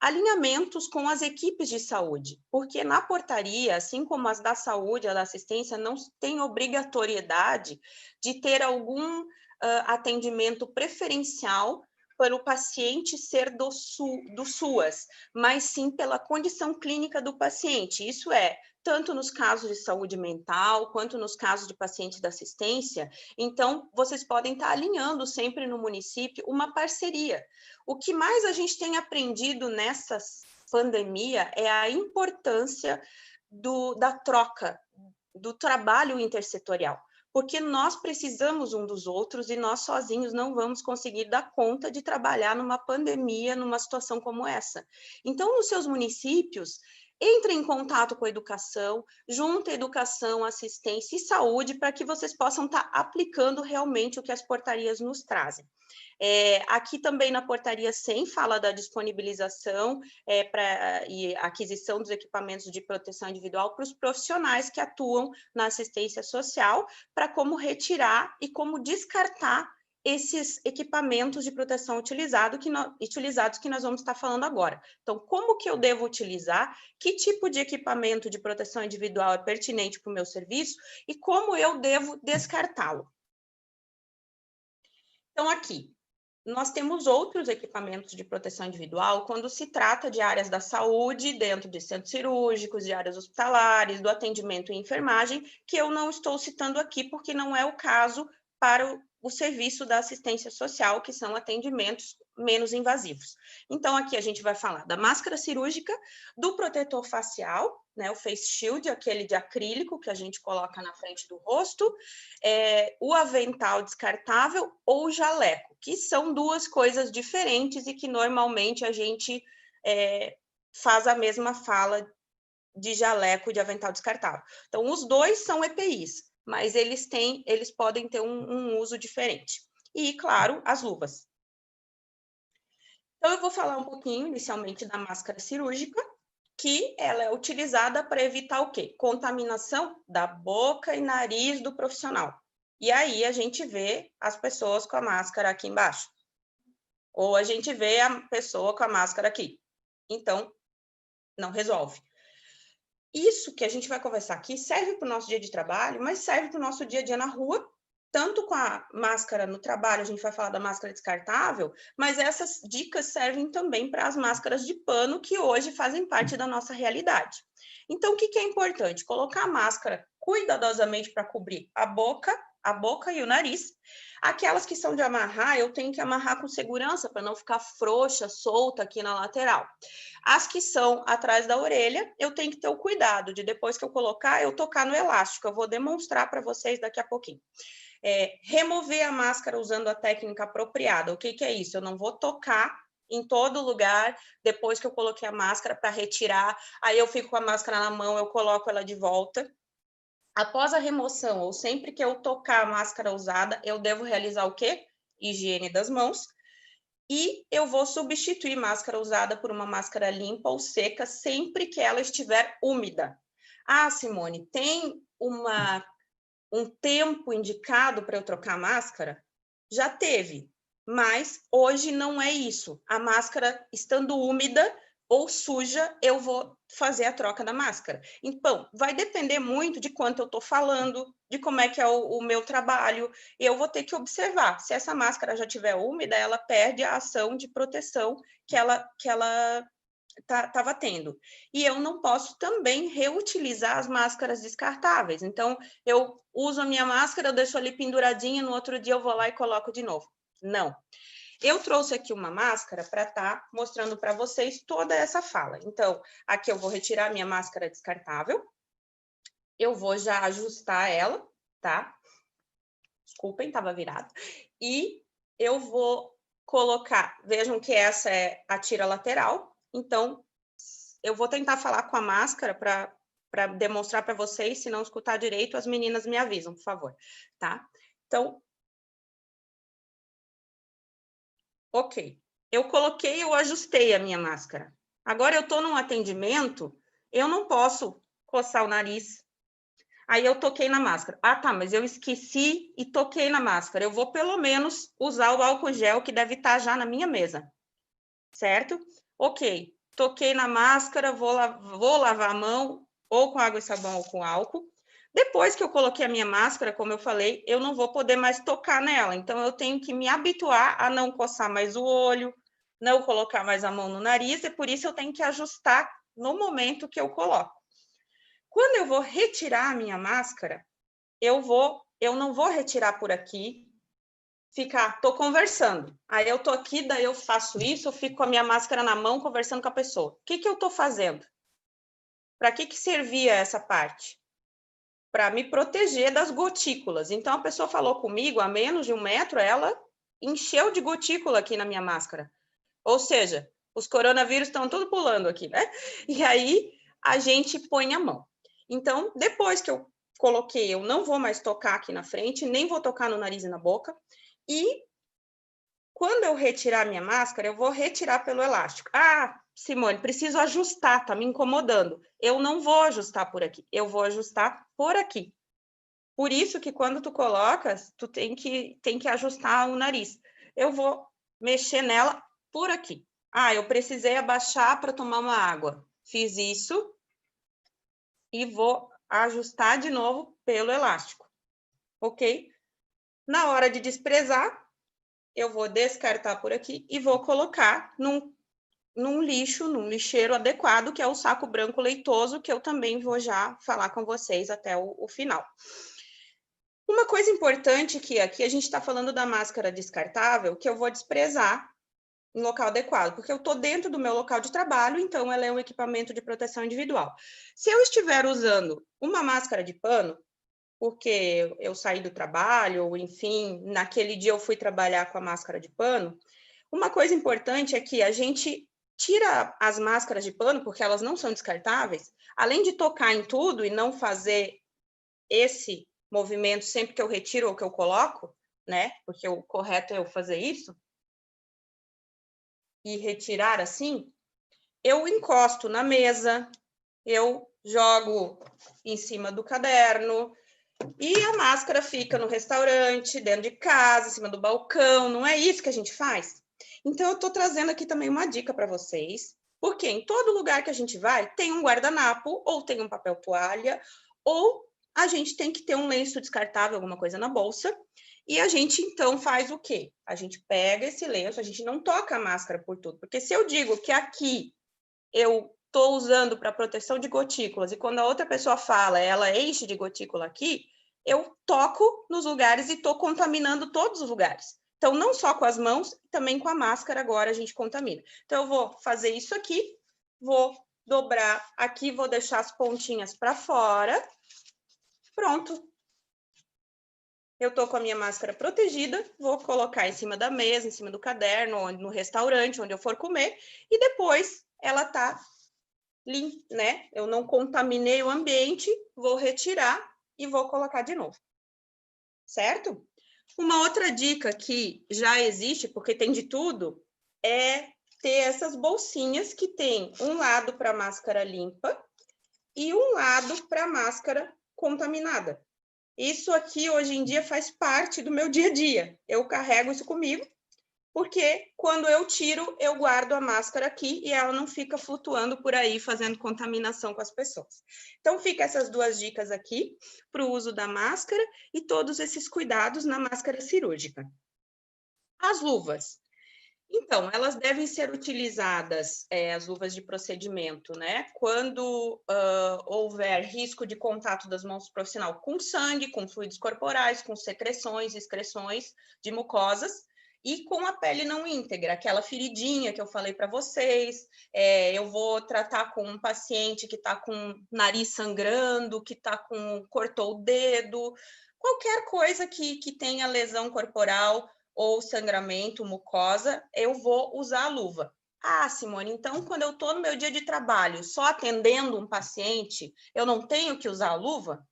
alinhamentos com as equipes de saúde, porque na portaria, assim como as da saúde, a da assistência, não tem obrigatoriedade de ter algum atendimento preferencial para o paciente ser do SUAS, mas sim pela condição clínica do paciente. Isso tanto nos casos de saúde mental, quanto nos casos de pacientes da assistência. Então, vocês podem estar alinhando sempre no município uma parceria. O que mais a gente tem aprendido nessa pandemia é a importância da troca, do trabalho intersetorial, porque nós precisamos um dos outros e nós sozinhos não vamos conseguir dar conta de trabalhar numa pandemia, numa situação como essa. Então, nos seus municípios, entre em contato com a educação, junta educação, assistência e saúde, para que vocês possam estar aplicando realmente o que as portarias nos trazem. Aqui também na portaria 100 fala da disponibilização e aquisição dos equipamentos de proteção individual para os profissionais que atuam na assistência social, para como retirar e como descartar esses equipamentos de proteção utilizados que nós vamos estar falando agora. Então, como que eu devo utilizar, que tipo de equipamento de proteção individual é pertinente para o meu serviço e como eu devo descartá-lo. Então, aqui, nós temos outros equipamentos de proteção individual quando se trata de áreas da saúde, dentro de centros cirúrgicos, de áreas hospitalares, do atendimento e enfermagem, que eu não estou citando aqui porque não é o caso para o serviço da assistência social, que são atendimentos menos invasivos. Então, aqui a gente vai falar da máscara cirúrgica, do protetor facial, né, o face shield, aquele de acrílico que a gente coloca na frente do rosto, o avental descartável ou jaleco, que são duas coisas diferentes e que normalmente a gente faz a mesma fala de jaleco e de avental descartável. Então, os dois são EPIs, mas eles podem ter um uso diferente. E, claro, as luvas. Então, eu vou falar um pouquinho, inicialmente, da máscara cirúrgica, que ela é utilizada para evitar o quê? Contaminação da boca e nariz do profissional. E aí, a gente vê as pessoas com a máscara aqui embaixo. Ou a gente vê a pessoa com a máscara aqui. Então, não resolve. Isso que a gente vai conversar aqui serve para o nosso dia de trabalho, mas serve para o nosso dia a dia na rua, tanto com a máscara no trabalho, a gente vai falar da máscara descartável, mas essas dicas servem também para as máscaras de pano, que hoje fazem parte da nossa realidade. Então, o que é importante? Colocar a máscara cuidadosamente para cobrir a boca e o nariz. Aquelas que são de amarrar, eu tenho que amarrar com segurança para não ficar frouxa, solta aqui na lateral. As que são atrás da orelha, eu tenho que ter o cuidado de, depois que eu colocar, eu tocar no elástico. Eu vou demonstrar para vocês daqui a pouquinho. Remover a máscara usando a técnica apropriada. O que é isso? Eu não vou tocar em todo lugar depois que eu coloquei a máscara para retirar. Aí eu fico com a máscara na mão, eu coloco ela de volta. Após a remoção, ou sempre que eu tocar a máscara usada, eu devo realizar o quê? Higiene das mãos. E eu vou substituir máscara usada por uma máscara limpa ou seca sempre que ela estiver úmida. Ah, Simone, tem um tempo indicado para eu trocar a máscara? Já teve, mas hoje não é isso. A máscara estando úmida ou suja, eu vou fazer a troca da máscara. Então, vai depender muito de quanto eu estou falando, de como é que é o meu trabalho. Eu vou ter que observar. Se essa máscara já estiver úmida, ela perde a ação de proteção que ela estava tendo. E eu não posso também reutilizar as máscaras descartáveis. Então, eu uso a minha máscara, eu deixo ali penduradinha, no outro dia eu vou lá e coloco de novo. Não. Eu trouxe aqui uma máscara para estar mostrando para vocês toda essa fala. Então, aqui eu vou retirar a minha máscara descartável. Eu vou já ajustar ela, tá? Desculpem, estava virado. E eu vou colocar, vejam que essa é a tira lateral. Então, eu vou tentar falar com a máscara para demonstrar para vocês. Se não escutar direito, as meninas me avisam, por favor, tá? Então, ok. Eu coloquei, eu ajustei a minha máscara. Agora eu estou num atendimento, eu não posso coçar o nariz. Aí eu toquei na máscara. Ah, tá, mas eu esqueci e toquei na máscara. Eu vou pelo menos usar o álcool gel que deve estar já na minha mesa, certo? Ok, toquei na máscara, vou lavar a mão ou com água e sabão ou com álcool. Depois que eu coloquei a minha máscara, como eu falei, eu não vou poder mais tocar nela. Então, eu tenho que me habituar a não coçar mais o olho, não colocar mais a mão no nariz, e por isso eu tenho que ajustar no momento que eu coloco. Quando eu vou retirar a minha máscara, eu não vou retirar por aqui, tô conversando. Aí eu tô aqui, daí eu faço isso, eu fico com a minha máscara na mão, conversando com a pessoa. O que eu tô fazendo? Para que servia essa parte? Para me proteger das gotículas. Então, a pessoa falou comigo, a menos de 1 metro, ela encheu de gotícula aqui na minha máscara. Ou seja, os coronavírus estão tudo pulando aqui, né? E aí, a gente põe a mão. Então, depois que eu coloquei, eu não vou mais tocar aqui na frente, nem vou tocar no nariz e na boca. E quando eu retirar minha máscara, eu vou retirar pelo elástico. Ah, Simone, preciso ajustar, tá me incomodando. Eu não vou ajustar por aqui, eu vou ajustar por aqui. Por isso que quando tu colocas, tu tem que ajustar o nariz. Eu vou mexer nela por aqui. Ah, eu precisei abaixar para tomar uma água. Fiz isso e vou ajustar de novo pelo elástico, ok? Na hora de desprezar, eu vou descartar por aqui e vou colocar num lixeiro adequado, que é o saco branco leitoso, que eu também vou já falar com vocês até o final. Uma coisa importante que aqui a gente está falando da máscara descartável, que eu vou desprezar em local adequado, porque eu estou dentro do meu local de trabalho, então ela é um equipamento de proteção individual. Se eu estiver usando uma máscara de pano, porque eu saí do trabalho, ou enfim, naquele dia eu fui trabalhar com a máscara de pano, uma coisa importante é que a gente tira as máscaras de pano, porque elas não são descartáveis, além de tocar em tudo e não fazer esse movimento sempre que eu retiro ou que eu coloco, né? Porque o correto é eu fazer isso e retirar assim, eu encosto na mesa, eu jogo em cima do caderno e a máscara fica no restaurante, dentro de casa, em cima do balcão. Não é isso que a gente faz? Então, eu estou trazendo aqui também uma dica para vocês, porque em todo lugar que a gente vai, tem um guardanapo, ou tem um papel toalha, ou a gente tem que ter um lenço descartável, alguma coisa na bolsa, e a gente, então, faz o quê? A gente pega esse lenço, a gente não toca a máscara por tudo, porque se eu digo que aqui eu estou usando para proteção de gotículas, e quando a outra pessoa fala, ela enche de gotícula aqui, eu toco nos lugares e estou contaminando todos os lugares. Então, não só com as mãos, também com a máscara agora a gente contamina. Então, eu vou fazer isso aqui, vou dobrar aqui, vou deixar as pontinhas para fora. Pronto. Eu estou com a minha máscara protegida, vou colocar em cima da mesa, em cima do caderno, no restaurante, onde eu for comer, e depois ela está limpa, né? Eu não contaminei o ambiente, vou retirar e vou colocar de novo. Certo? Uma outra dica que já existe, porque tem de tudo, é ter essas bolsinhas que tem um lado para máscara limpa e um lado para máscara contaminada. Isso aqui, hoje em dia, faz parte do meu dia a dia. Eu carrego isso comigo, porque quando eu tiro, eu guardo a máscara aqui e ela não fica flutuando por aí, fazendo contaminação com as pessoas. Então, fica essas 2 dicas aqui para o uso da máscara e todos esses cuidados na máscara cirúrgica. As luvas. Então, elas devem ser utilizadas, as luvas de procedimento, né? Quando houver risco de contato das mãos do profissional com sangue, com fluidos corporais, com secreções, excreções de mucosas, e com a pele não íntegra, aquela feridinha que eu falei para vocês. Eu vou tratar com um paciente que está com nariz sangrando, que cortou o dedo, qualquer coisa que tenha lesão corporal ou sangramento, mucosa, eu vou usar a luva. Ah, Simone, então quando eu estou no meu dia de trabalho só atendendo um paciente, eu não tenho que usar a luva?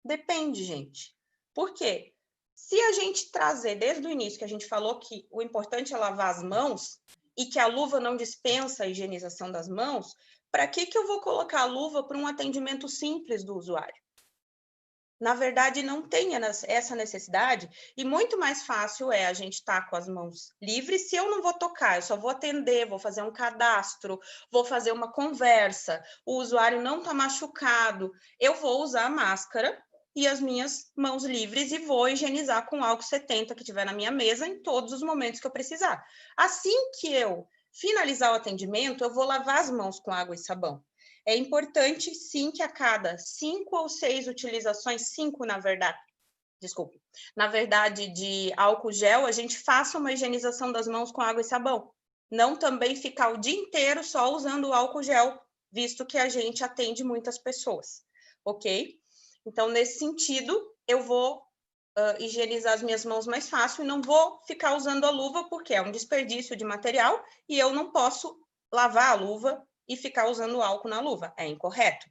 Depende, gente. Por quê? Se a gente trazer desde o início que a gente falou que o importante é lavar as mãos e que a luva não dispensa a higienização das mãos, para que eu vou colocar a luva para um atendimento simples do usuário? Na verdade, não tem essa necessidade, e muito mais fácil é a gente estar com as mãos livres se eu não vou tocar, eu só vou atender, vou fazer um cadastro, vou fazer uma conversa, o usuário não está machucado, eu vou usar a máscara e as minhas mãos livres e vou higienizar com álcool 70 que tiver na minha mesa em todos os momentos que eu precisar. Assim que eu finalizar o atendimento, eu vou lavar as mãos com água e sabão. É importante, sim, que a cada 5 ou 6 utilizações, 5 na verdade, de álcool gel, a gente faça uma higienização das mãos com água e sabão. Não também ficar o dia inteiro só usando o álcool gel, visto que a gente atende muitas pessoas, ok? Então, nesse sentido, eu vou higienizar as minhas mãos mais fácil e não vou ficar usando a luva, porque é um desperdício de material e eu não posso lavar a luva e ficar usando álcool na luva. É incorreto.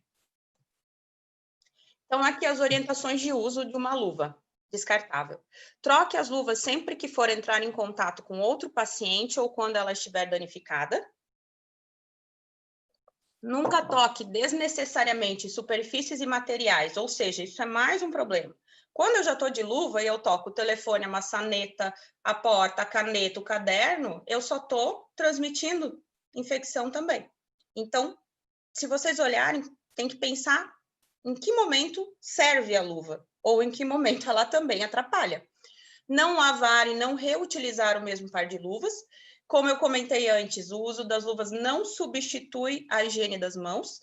Então, aqui as orientações de uso de uma luva descartável. Troque as luvas sempre que for entrar em contato com outro paciente ou quando ela estiver danificada. Nunca toque desnecessariamente superfícies e materiais, ou seja, isso é mais um problema. Quando eu já estou de luva e eu toco o telefone, a maçaneta, a porta, a caneta, o caderno, eu só estou transmitindo infecção também. Então, se vocês olharem, tem que pensar em que momento serve a luva ou em que momento ela também atrapalha. Não lavar e não reutilizar o mesmo par de luvas. Como eu comentei antes, o uso das luvas não substitui a higiene das mãos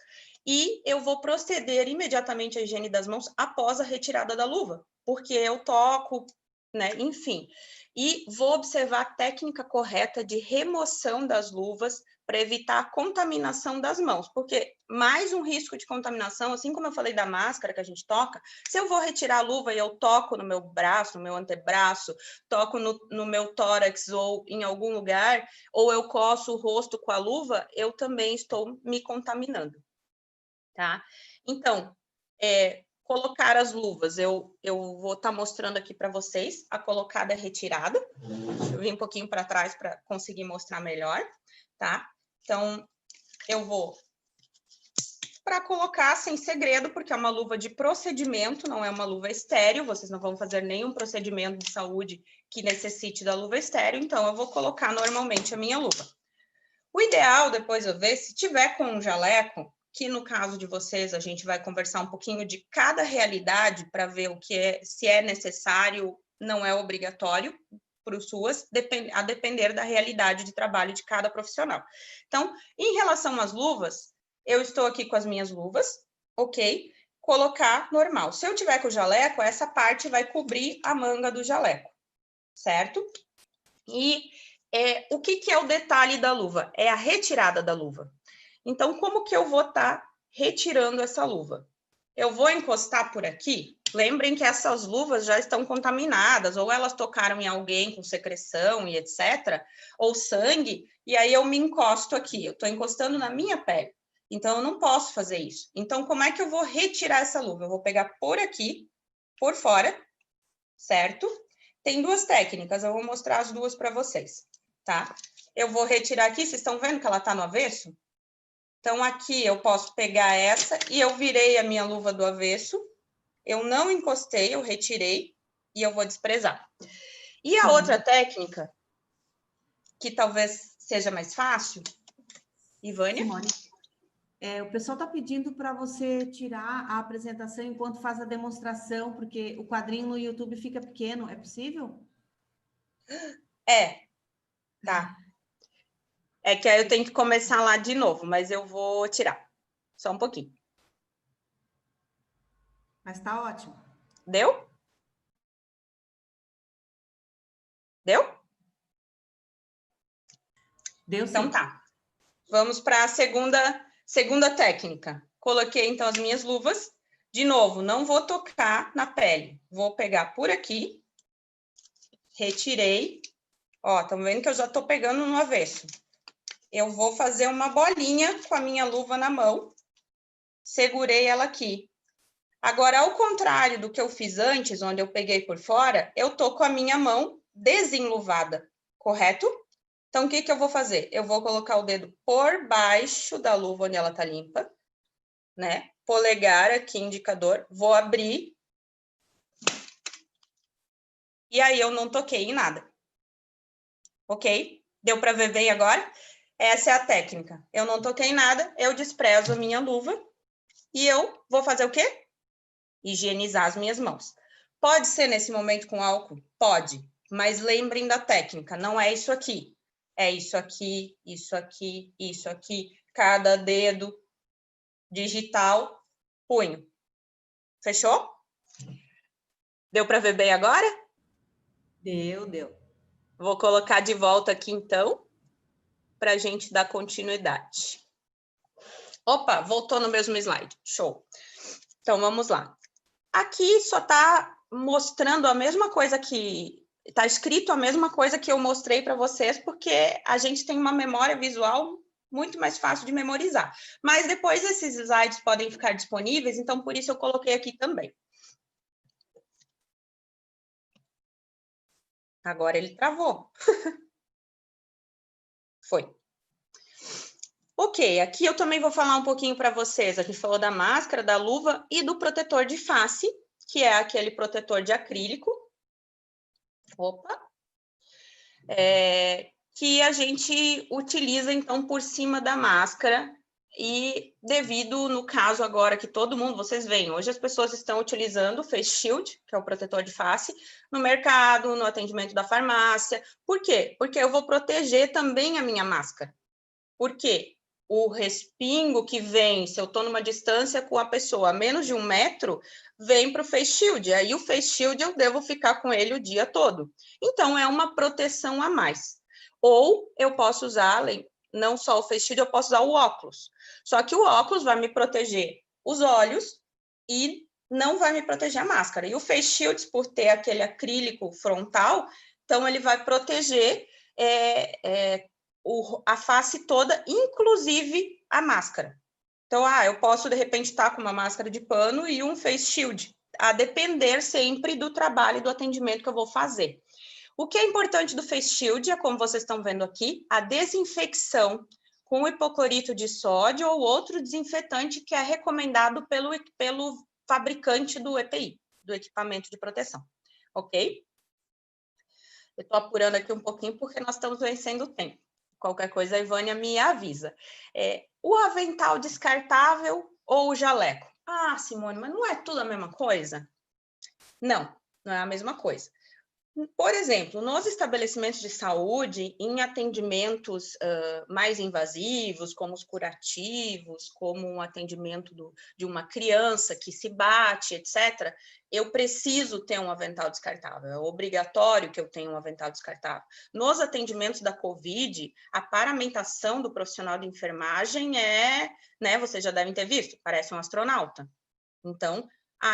e eu vou proceder imediatamente à higiene das mãos após a retirada da luva, porque eu toco, né? Enfim. E vou observar a técnica correta de remoção das luvas para evitar a contaminação das mãos, porque mais um risco de contaminação, assim como eu falei da máscara que a gente toca, se eu vou retirar a luva e eu toco no meu braço, no meu antebraço, toco no meu tórax ou em algum lugar, ou eu coço o rosto com a luva, eu também estou me contaminando, tá? Então, colocar as luvas, eu vou estar mostrando aqui para vocês a colocada e retirada. Deixa eu vir um pouquinho para trás para conseguir mostrar melhor, tá? Então, eu vou para colocar sem segredo, porque é uma luva de procedimento, não é uma luva estéril, vocês não vão fazer nenhum procedimento de saúde que necessite da luva estéril, então eu vou colocar normalmente a minha luva. O ideal, depois eu ver, se tiver com um jaleco, que no caso de vocês a gente vai conversar um pouquinho de cada realidade para ver o que é, se é necessário, não é obrigatório para as suas, a depender da realidade de trabalho de cada profissional. Então, em relação às luvas, eu estou aqui com as minhas luvas, ok? Colocar normal. Se eu tiver com o jaleco, essa parte vai cobrir a manga do jaleco, certo? E o que é o detalhe da luva? É a retirada da luva. Então, como que eu vou estar retirando essa luva? Eu vou encostar por aqui. Lembrem que essas luvas já estão contaminadas, ou elas tocaram em alguém com secreção e etc., ou sangue, e aí eu me encosto aqui. Eu estou encostando na minha pele. Então, eu não posso fazer isso. Então, como é que eu vou retirar essa luva? Eu vou pegar por aqui, por fora, certo? Tem duas técnicas, eu vou mostrar as duas para vocês, tá? Eu vou retirar aqui, vocês estão vendo que ela está no avesso? Então, aqui eu posso pegar essa e eu virei a minha luva do avesso, eu não encostei, eu retirei e eu vou desprezar. E a outra técnica, que talvez seja mais fácil, Ivânia? Simone, o pessoal está pedindo para você tirar a apresentação enquanto faz a demonstração, porque o quadrinho no YouTube fica pequeno, é possível? Tá. É que aí eu tenho que começar lá de novo, mas eu vou tirar. Só um pouquinho. Mas tá ótimo. Deu? Deu? Deu sim. Então tá. Vamos para a segunda técnica. Coloquei, então, as minhas luvas. De novo, não vou tocar na pele. Vou pegar por aqui. Retirei. Ó, estão vendo que eu já estou pegando no avesso. Eu vou fazer uma bolinha com a minha luva na mão. Segurei ela aqui. Agora, ao contrário do que eu fiz antes, onde eu peguei por fora, eu tô com a minha mão desenluvada, correto? Então, o que que eu vou fazer? Eu vou colocar o dedo por baixo da luva, onde ela tá limpa, né? Polegar aqui, indicador, vou abrir. E aí, eu não toquei em nada. Ok? Deu para ver bem agora? Essa é a técnica. Eu não toquei em nada, eu desprezo a minha luva e eu vou fazer o quê? Higienizar as minhas mãos. Pode ser nesse momento com álcool? Pode. Mas lembrem da técnica, não é isso aqui. É isso aqui, isso aqui, isso aqui. Cada dedo digital, punho. Fechou? Deu para ver bem agora? Deu. Vou colocar de volta aqui, então, para a gente dar continuidade. Opa, voltou no mesmo slide. Show. Então, vamos lá. Aqui só está mostrando a mesma coisa que... Está escrito a mesma coisa que eu mostrei para vocês, porque a gente tem uma memória visual muito mais fácil de memorizar. Mas depois esses slides podem ficar disponíveis, então por isso eu coloquei aqui também. Agora ele travou. Foi. Ok, aqui eu também vou falar um pouquinho para vocês. A gente falou da máscara, da luva e do protetor de face, que é aquele protetor de acrílico. Opa! Que a gente utiliza, então, por cima da máscara. E devido, no caso agora que todo mundo, vocês veem, hoje as pessoas estão utilizando o Face Shield, que é o protetor de face, no mercado, no atendimento da farmácia. Por quê? Porque eu vou proteger também a minha máscara. Por quê? O respingo que vem, se eu estou numa distância com a pessoa a menos de 1 metro, vem para o Face Shield. Aí o Face Shield eu devo ficar com ele o dia todo. Então, é uma proteção a mais. Ou eu posso usar, não só o Face Shield, eu posso usar o óculos. Só que o óculos vai me proteger os olhos e não vai me proteger a máscara. E o Face Shield, por ter aquele acrílico frontal, então ele vai proteger a face toda, inclusive a máscara. Então, eu posso, de repente, estar com uma máscara de pano e um face shield, a depender sempre do trabalho e do atendimento que eu vou fazer. O que é importante do face shield é, como vocês estão vendo aqui, a desinfecção com hipoclorito de sódio ou outro desinfetante que é recomendado pelo fabricante do EPI, do equipamento de proteção. Ok? Eu estou apurando aqui um pouquinho porque nós estamos vencendo o tempo. Qualquer coisa, a Ivânia me avisa. O avental descartável ou o jaleco? Ah, Simone, mas não é tudo a mesma coisa? Não, não é a mesma coisa. Por exemplo, nos estabelecimentos de saúde, em atendimentos mais invasivos, como os curativos, como um atendimento de uma criança que se bate, etc., eu preciso ter um avental descartável, é obrigatório que eu tenha um avental descartável. Nos atendimentos da Covid, a paramentação do profissional de enfermagem vocês já devem ter visto, parece um astronauta. Então,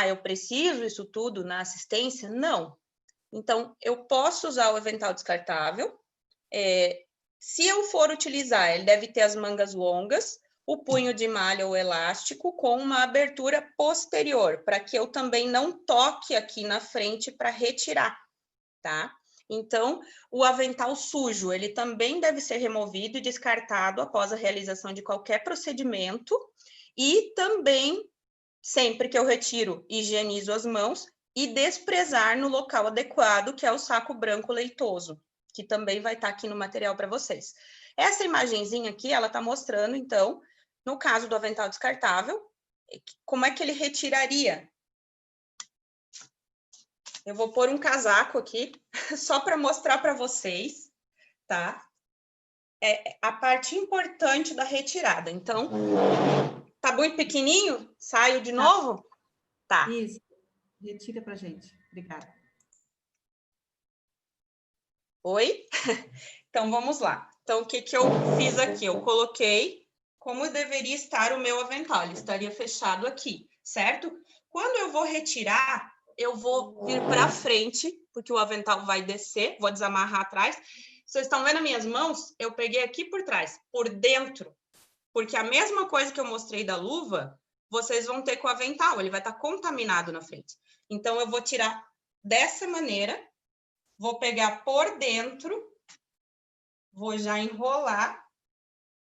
eu preciso isso tudo na assistência? Não. Então, eu posso usar o avental descartável. Se eu for utilizar, ele deve ter as mangas longas, o punho de malha ou elástico com uma abertura posterior, para que eu também não toque aqui na frente para retirar, tá? Então, o avental sujo, ele também deve ser removido e descartado após a realização de qualquer procedimento e também, sempre que eu retiro, higienizo as mãos e desprezar no local adequado, que é o saco branco leitoso, que também vai estar aqui no material para vocês. Essa imagenzinha aqui, ela está mostrando, então, no caso do avental descartável, como é que ele retiraria. Eu vou pôr um casaco aqui, só para mostrar para vocês, tá? é a parte importante da retirada. Então, tá muito pequenininho? Saio de novo? Tá. Isso. Retira para a gente. Obrigada. Oi? Então, vamos lá. Então, o que eu fiz aqui? Eu coloquei como deveria estar o meu avental. Ele estaria fechado aqui, certo? Quando eu vou retirar, eu vou vir para frente, porque o avental vai descer, vou desamarrar atrás. Vocês estão vendo as minhas mãos? Eu peguei aqui por trás, por dentro, porque a mesma coisa que eu mostrei da luva, vocês vão ter com o avental, ele vai estar contaminado na frente. Então, eu vou tirar dessa maneira, vou pegar por dentro, vou já enrolar,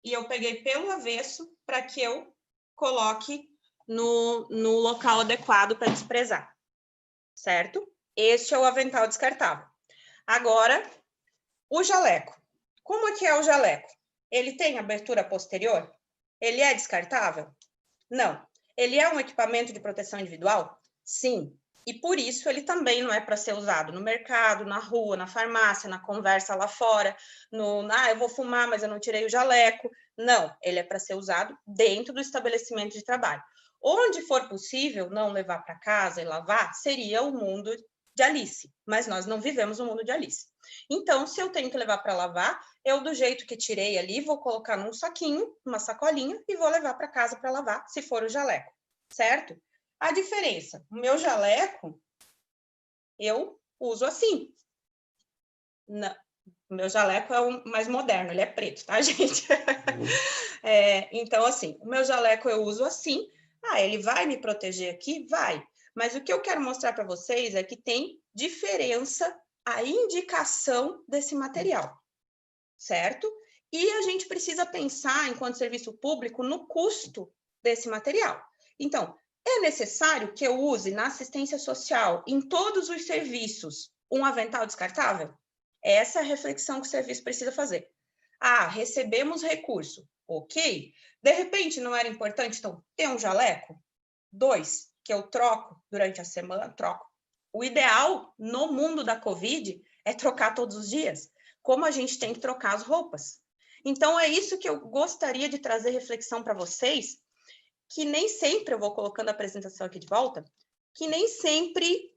e eu peguei pelo avesso para que eu coloque no local adequado para desprezar, certo? Este é o avental descartável. Agora, o jaleco. Como é que é o jaleco? Ele tem abertura posterior? Ele é descartável? Não. Ele é um equipamento de proteção individual? Sim. E por isso ele também não é para ser usado no mercado, na rua, na farmácia, na conversa lá fora, eu vou fumar, mas eu não tirei o jaleco. Não, ele é para ser usado dentro do estabelecimento de trabalho. Onde for possível não levar para casa e lavar, seria o mundo de Alice, mas nós não vivemos o mundo de Alice. Então, se eu tenho que levar para lavar, eu, do jeito que tirei ali, vou colocar num saquinho, uma sacolinha, e vou levar para casa para lavar, se for o jaleco, certo? A diferença, o meu jaleco, eu uso assim. Não, o meu jaleco é o mais moderno, ele é preto, tá, gente? Então, assim, o meu jaleco eu uso assim. Ele vai me proteger aqui? Vai. Mas o que eu quero mostrar para vocês é que tem diferença a indicação desse material, certo? E a gente precisa pensar, enquanto serviço público, no custo desse material. Então, é necessário que eu use na assistência social, em todos os serviços, um avental descartável? Essa é a reflexão que o serviço precisa fazer. Recebemos recurso. Ok. De repente, não era importante, então, ter um jaleco? 2, que eu troco durante a semana, troco. O ideal, no mundo da Covid, é trocar todos os dias, como a gente tem que trocar as roupas. Então, é isso que eu gostaria de trazer reflexão para vocês, que nem sempre, eu vou colocando a apresentação aqui de volta, que nem sempre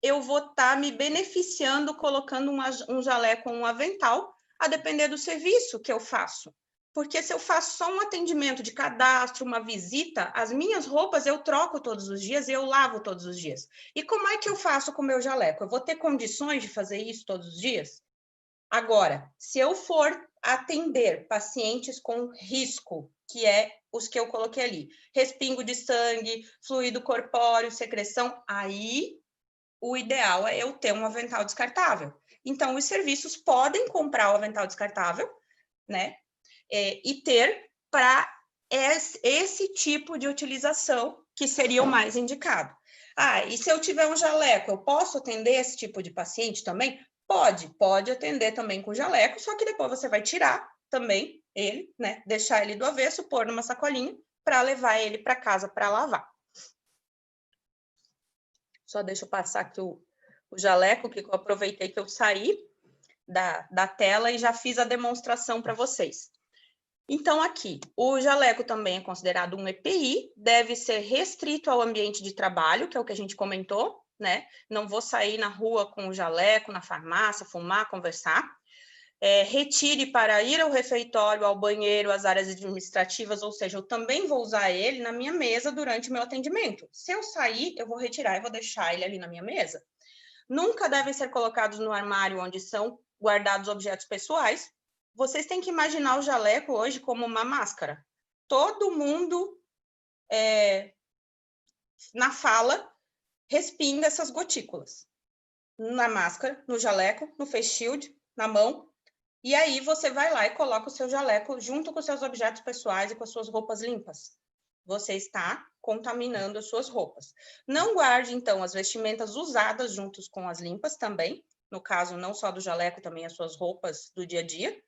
eu vou estar me beneficiando colocando um jaleco ou um avental, a depender do serviço que eu faço. Porque se eu faço só um atendimento de cadastro, uma visita, as minhas roupas eu troco todos os dias e eu lavo todos os dias. E como é que eu faço com o meu jaleco? Eu vou ter condições de fazer isso todos os dias? Agora, se eu for atender pacientes com risco, que é os que eu coloquei ali, respingo de sangue, fluido corpóreo, secreção, aí o ideal é eu ter um avental descartável. Então, os serviços podem comprar o avental descartável, né? E ter para esse tipo de utilização que seria o mais indicado. E se eu tiver um jaleco, eu posso atender esse tipo de paciente também? Pode atender também com jaleco, só que depois você vai tirar também ele, né? Deixar ele do avesso, pôr numa sacolinha para levar ele para casa para lavar. Só deixa eu passar aqui o jaleco, que eu aproveitei que eu saí da tela e já fiz a demonstração para vocês. Então, aqui, o jaleco também é considerado um EPI, deve ser restrito ao ambiente de trabalho, que é o que a gente comentou, né? Não vou sair na rua com o jaleco, na farmácia, fumar, conversar. Retire para ir ao refeitório, ao banheiro, às áreas administrativas, ou seja, eu também vou usar ele na minha mesa durante o meu atendimento. Se eu sair, eu vou retirar e vou deixar ele ali na minha mesa. Nunca devem ser colocados no armário onde são guardados objetos pessoais. Vocês têm que imaginar o jaleco hoje como uma máscara. Todo mundo, na fala, respinga essas gotículas. Na máscara, no jaleco, no face shield, na mão. E aí você vai lá e coloca o seu jaleco junto com os seus objetos pessoais e com as suas roupas limpas. Você está contaminando as suas roupas. Não guarde, então, as vestimentas usadas juntos com as limpas também. No caso, não só do jaleco, também as suas roupas do dia a dia.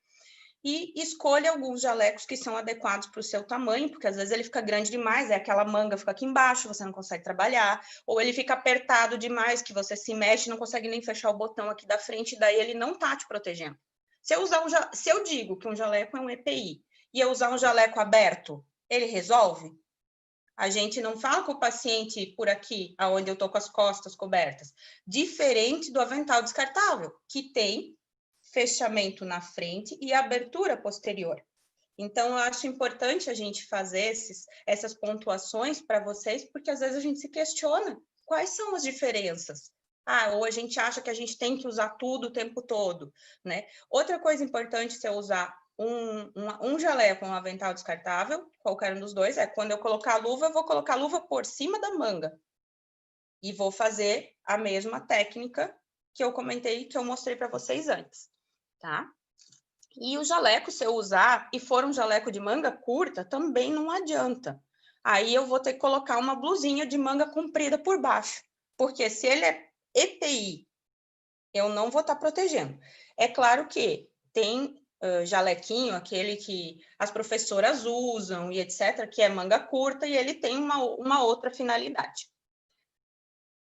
E escolha alguns jalecos que são adequados para o seu tamanho, porque às vezes ele fica grande demais, aquela manga fica aqui embaixo, você não consegue trabalhar, ou ele fica apertado demais, que você se mexe, não consegue nem fechar o botão aqui da frente, daí ele não está te protegendo. Se eu digo que um jaleco é um EPI e eu usar um jaleco aberto, ele resolve? A gente não fala com o paciente por aqui, aonde eu estou com as costas cobertas. Diferente do avental descartável, que tem fechamento na frente e abertura posterior. Então, eu acho importante a gente fazer essas pontuações para vocês, porque às vezes a gente se questiona quais são as diferenças. Ou a gente acha que a gente tem que usar tudo o tempo todo, né? Outra coisa importante se eu usar um jaleco, um avental descartável, qualquer um dos dois, é quando eu colocar a luva, eu vou colocar a luva por cima da manga. E vou fazer a mesma técnica que eu comentei, que eu mostrei para vocês antes, tá? E o jaleco, se eu usar e for um jaleco de manga curta, também não adianta. Aí eu vou ter que colocar uma blusinha de manga comprida por baixo. Porque se ele é EPI, eu não vou estar protegendo. É claro que tem jalequinho, aquele que as professoras usam e etc., que é manga curta e ele tem uma outra finalidade.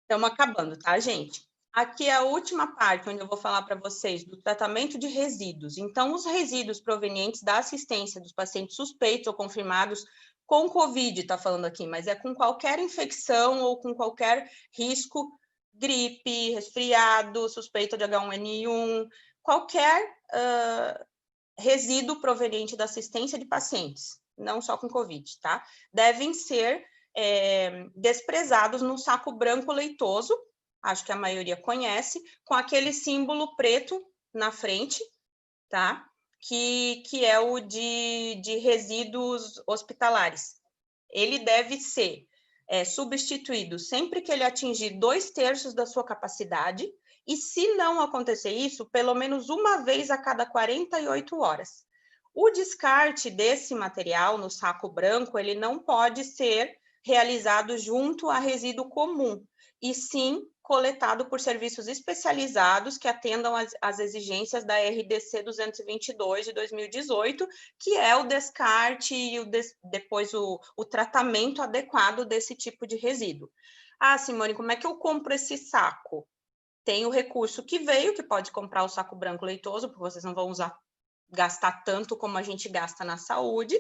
Estamos acabando, tá, gente? Aqui é a última parte, onde eu vou falar para vocês do tratamento de resíduos. Então, os resíduos provenientes da assistência dos pacientes suspeitos ou confirmados com COVID, está falando aqui, mas é com qualquer infecção ou com qualquer risco, gripe, resfriado, suspeita de H1N1, qualquer resíduo proveniente da assistência de pacientes, não só com COVID, tá? Devem ser desprezados no saco branco leitoso, acho que a maioria conhece, com aquele símbolo preto na frente, tá? Que é o de resíduos hospitalares. Ele deve ser substituído sempre que ele atingir 2/3 da sua capacidade, e se não acontecer isso, pelo menos uma vez a cada 48 horas. O descarte desse material no saco branco, ele não pode ser realizado junto a resíduo comum, e sim coletado por serviços especializados que atendam às exigências da RDC 222 de 2018, que é o descarte e depois o tratamento adequado desse tipo de resíduo. Simone, como é que eu compro esse saco? Tem o recurso que veio, que pode comprar o saco branco leitoso, porque vocês não vão gastar tanto como a gente gasta na saúde,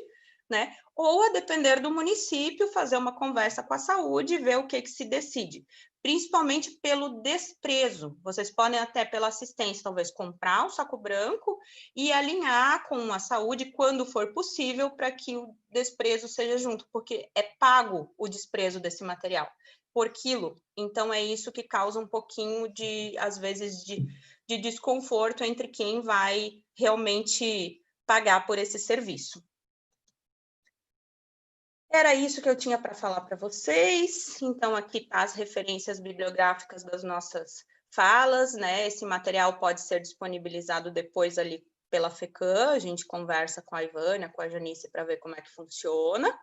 né? Ou, a depender do município, fazer uma conversa com a saúde e ver o que se decide. Principalmente pelo desprezo. Vocês podem até, pela assistência, talvez comprar um saco branco e alinhar com a saúde quando for possível para que o desprezo seja junto, porque é pago o desprezo desse material por quilo. Então, é isso que causa um pouquinho às vezes, de desconforto entre quem vai realmente pagar por esse serviço. Era isso que eu tinha para falar para vocês. Então, aqui tá as referências bibliográficas das nossas falas, né? Esse material pode ser disponibilizado depois ali pela FECAM, a gente conversa com a Ivânia, com a Janice, para ver como é que funciona.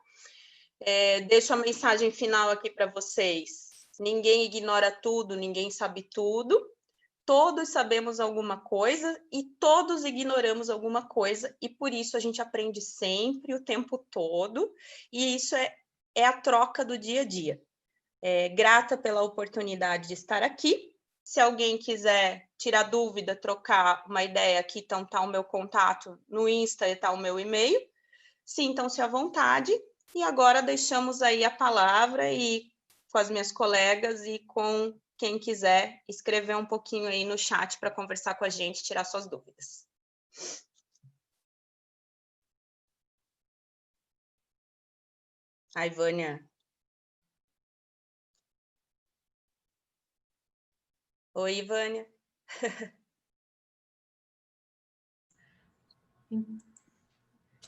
Deixo a mensagem final aqui para vocês. Ninguém ignora tudo, ninguém sabe tudo. Todos sabemos alguma coisa e todos ignoramos alguma coisa, e por isso a gente aprende sempre, o tempo todo, e isso é a troca do dia a dia. Grata pela oportunidade de estar aqui. Se alguém quiser tirar dúvida, trocar uma ideia, aqui então tá o meu contato no Insta e tá o meu e-mail. Sintam-se à vontade. E agora deixamos aí a palavra e com as minhas colegas e com quem quiser escrever um pouquinho aí no chat para conversar com a gente, tirar suas dúvidas. A Ivânia. Oi, Ivânia.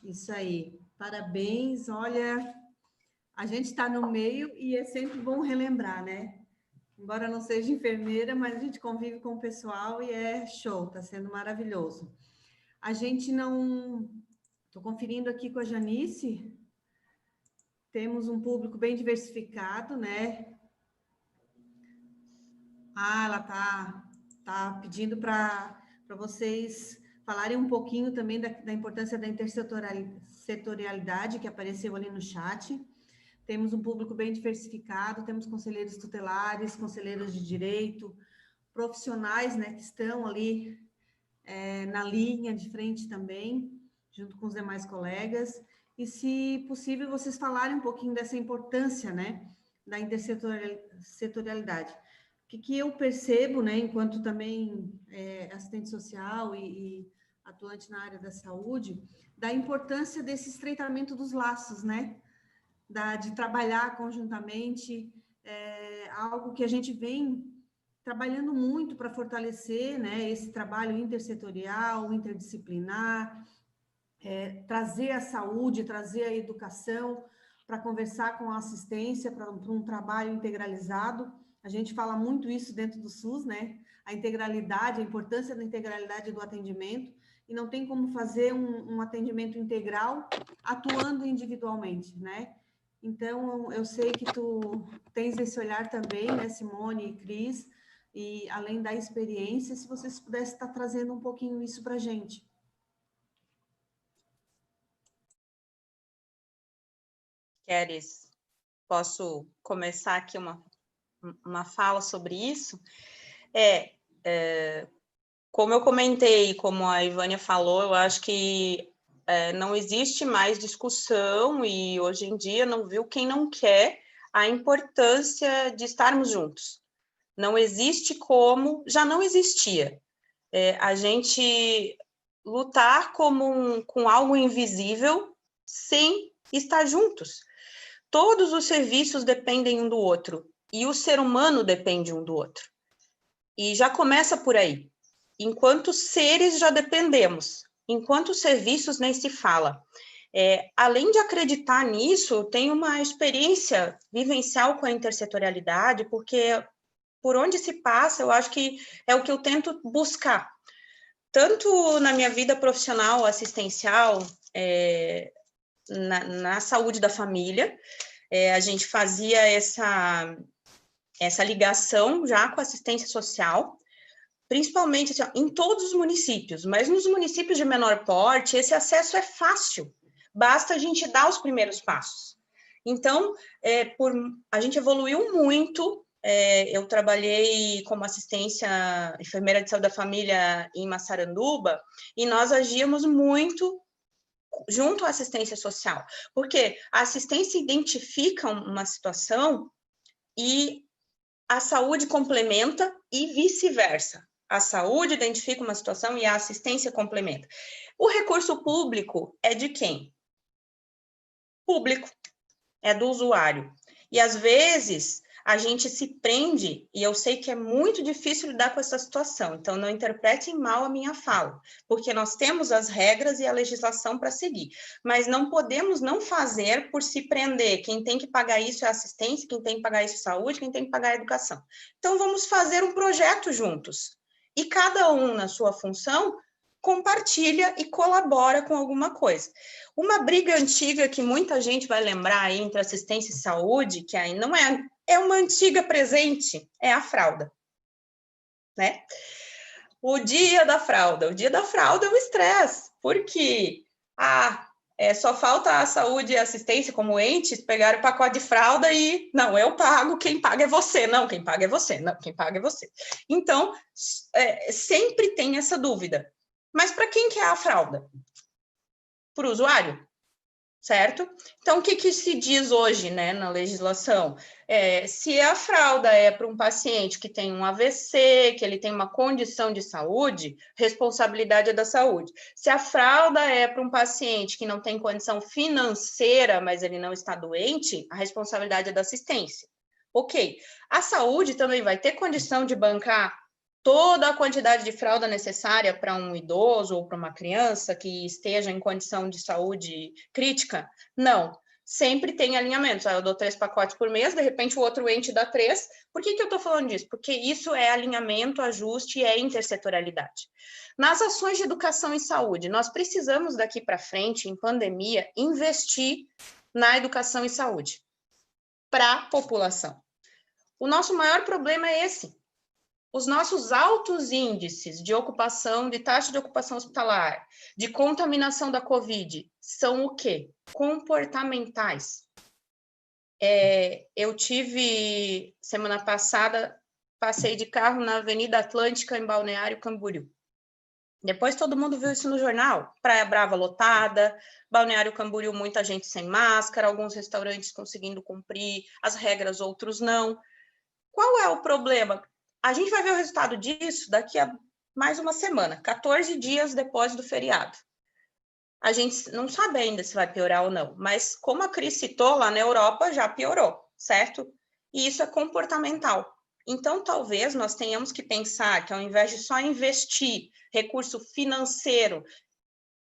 Isso aí. Parabéns. Olha, a gente está no meio e é sempre bom relembrar, né? Embora não seja enfermeira, mas a gente convive com o pessoal e é show, está sendo maravilhoso. A gente não... Estou conferindo aqui com a Janice. Temos um público bem diversificado, né? Ela tá pedindo para vocês falarem um pouquinho também da importância da intersetorialidade que apareceu ali no chat. Temos um público bem diversificado, temos conselheiros tutelares, conselheiros de direito, profissionais, né, que estão ali na linha de frente também, junto com os demais colegas, e, se possível, vocês falarem um pouquinho dessa importância, né, da intersetorialidade. O que eu percebo, né, enquanto também assistente social e atuante na área da saúde, da importância desse estreitamento dos laços, né, de trabalhar conjuntamente, algo que a gente vem trabalhando muito para fortalecer, né, esse trabalho intersetorial, interdisciplinar, trazer a saúde, trazer a educação para conversar com a assistência, para um trabalho integralizado. A gente fala muito isso dentro do SUS, né? A integralidade, a importância da integralidade do atendimento, e não tem como fazer um atendimento integral atuando individualmente, né? Então, eu sei que tu tens esse olhar também, né, Simone e Cris, e além da experiência, se vocês pudessem estar trazendo um pouquinho isso para a gente. Queres, posso começar aqui uma fala sobre isso? Como eu comentei, como a Ivânia falou, eu acho que não existe mais discussão, e hoje em dia não viu quem não quer a importância de estarmos juntos. Não existe como, já não existia. A gente lutar com algo invisível sem estar juntos. Todos os serviços dependem um do outro, e o ser humano depende um do outro. E já começa por aí. Enquanto seres já dependemos, enquanto serviços nem se fala. Além de acreditar nisso, tenho uma experiência vivencial com a intersetorialidade, porque por onde se passa, eu acho que é o que eu tento buscar. Tanto na minha vida profissional, assistencial, na saúde da família, a gente fazia essa ligação já com a assistência social, principalmente assim, em todos os municípios, mas nos municípios de menor porte, esse acesso é fácil, basta a gente dar os primeiros passos. Então, a gente evoluiu muito. Eu trabalhei como enfermeira de saúde da família em Massaranduba, e nós agíamos muito junto à assistência social, porque a assistência identifica uma situação e a saúde complementa, e vice-versa. A saúde identifica uma situação e a assistência complementa. O recurso público é de quem? Público, é do usuário. E, às vezes, a gente se prende, e eu sei que é muito difícil lidar com essa situação, então não interpretem mal a minha fala, porque nós temos as regras e a legislação para seguir, mas não podemos não fazer por se prender. Quem tem que pagar isso é a assistência, quem tem que pagar isso é a saúde, quem tem que pagar é a educação. Então, vamos fazer um projeto juntos, e cada um, na sua função, compartilha e colabora com alguma coisa. Uma briga antiga que muita gente vai lembrar aí entre assistência e saúde, que aí não é uma antiga presente, é a fralda, né? O dia da fralda é o estresse, porque só falta a saúde e a assistência como entes pegar o pacote de fralda e, não, eu pago, quem paga é você, não, quem paga é você, não, quem paga é você. Então, sempre tem essa dúvida. Mas para quem que é a fralda? Para o usuário? Certo? Então, o que se diz hoje, né, na legislação? Se a fralda é para um paciente que tem um AVC, que ele tem uma condição de saúde, responsabilidade é da saúde. Se a fralda é para um paciente que não tem condição financeira, mas ele não está doente, a responsabilidade é da assistência. Ok. A saúde também vai ter condição de bancar toda a quantidade de fralda necessária para um idoso ou para uma criança que esteja em condição de saúde crítica? Não. Sempre tem alinhamentos. Eu dou 3 pacotes por mês, de repente o outro ente dá 3. Por que eu estou falando disso? Porque isso é alinhamento, ajuste e é intersetorialidade. Nas ações de educação e saúde, nós precisamos daqui para frente, em pandemia, investir na educação e saúde para a população. O nosso maior problema é esse. Os nossos altos índices de ocupação, de taxa de ocupação hospitalar, de contaminação da Covid, são o quê? Comportamentais. Eu tive, semana passada, passei de carro na Avenida Atlântica, em Balneário Camboriú. Depois todo mundo viu isso no jornal. Praia Brava lotada, Balneário Camboriú, muita gente sem máscara, alguns restaurantes conseguindo cumprir as regras, outros não. Qual é o problema? A gente vai ver o resultado disso daqui a mais uma semana, 14 dias depois do feriado. A gente não sabe ainda se vai piorar ou não, mas como a Cris citou, lá na Europa já piorou, certo? E isso é comportamental. Então, talvez nós tenhamos que pensar que, ao invés de só investir recurso financeiro,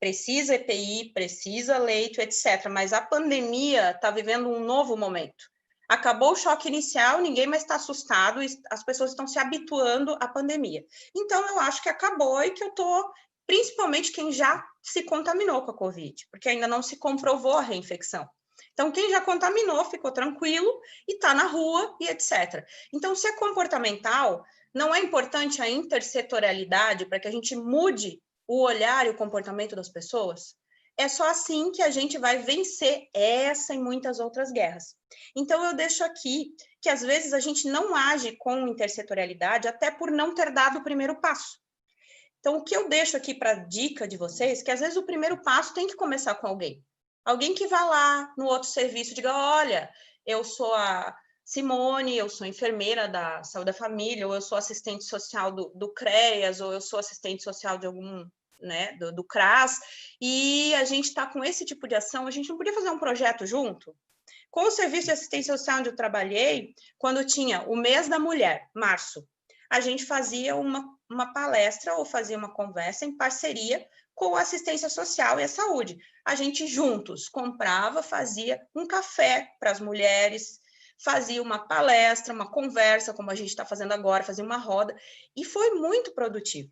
precisa EPI, precisa leito, etc., mas a pandemia está vivendo um novo momento. Acabou o choque inicial, ninguém mais está assustado, as pessoas estão se habituando à pandemia. Então, eu acho que acabou e que eu estou, principalmente quem já se contaminou com a Covid, porque ainda não se comprovou a reinfecção. Então, quem já contaminou ficou tranquilo e está na rua e etc. Então, se é comportamental, não é importante a intersetorialidade para que a gente mude o olhar e o comportamento das pessoas? É só assim que a gente vai vencer essa e muitas outras guerras. Então, eu deixo aqui que, às vezes, a gente não age com intersetorialidade até por não ter dado o primeiro passo. Então, o que eu deixo aqui para dica de vocês é que, às vezes, o primeiro passo tem que começar com alguém. Alguém que vá lá no outro serviço e diga, olha, eu sou a Simone, eu sou enfermeira da Saúde da Família, ou eu sou assistente social do CREAS, ou eu sou assistente social de algum, né, do CRAS, e a gente está com esse tipo de ação, a gente não podia fazer um projeto junto? Com o serviço de assistência social onde eu trabalhei, quando tinha o mês da mulher, março, a gente fazia uma palestra ou fazia uma conversa em parceria com a assistência social e a saúde. A gente juntos comprava, fazia um café para as mulheres, fazia uma palestra, uma conversa, como a gente está fazendo agora, fazia uma roda, e foi muito produtivo.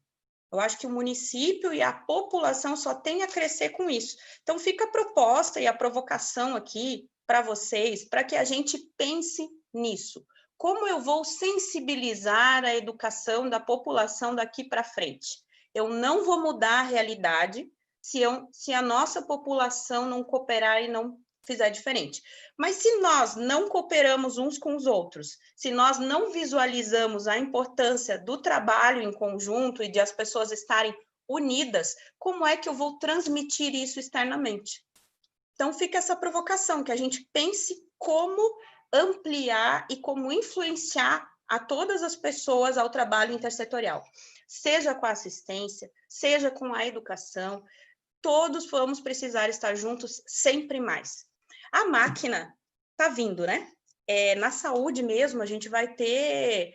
Eu acho que o município e a população só tem a crescer com isso. Então, fica a proposta e a provocação aqui para vocês, para que a gente pense nisso. Como eu vou sensibilizar a educação da população daqui para frente? Eu não vou mudar a realidade se a nossa população não cooperar e não fizer diferente. Mas se nós não cooperamos uns com os outros, se nós não visualizamos a importância do trabalho em conjunto e de as pessoas estarem unidas, como é que eu vou transmitir isso externamente? Então, fica essa provocação, que a gente pense como ampliar e como influenciar a todas as pessoas ao trabalho intersetorial, seja com a assistência, seja com a educação, todos vamos precisar estar juntos sempre mais. A máquina está vindo, né? Na saúde mesmo, a gente vai ter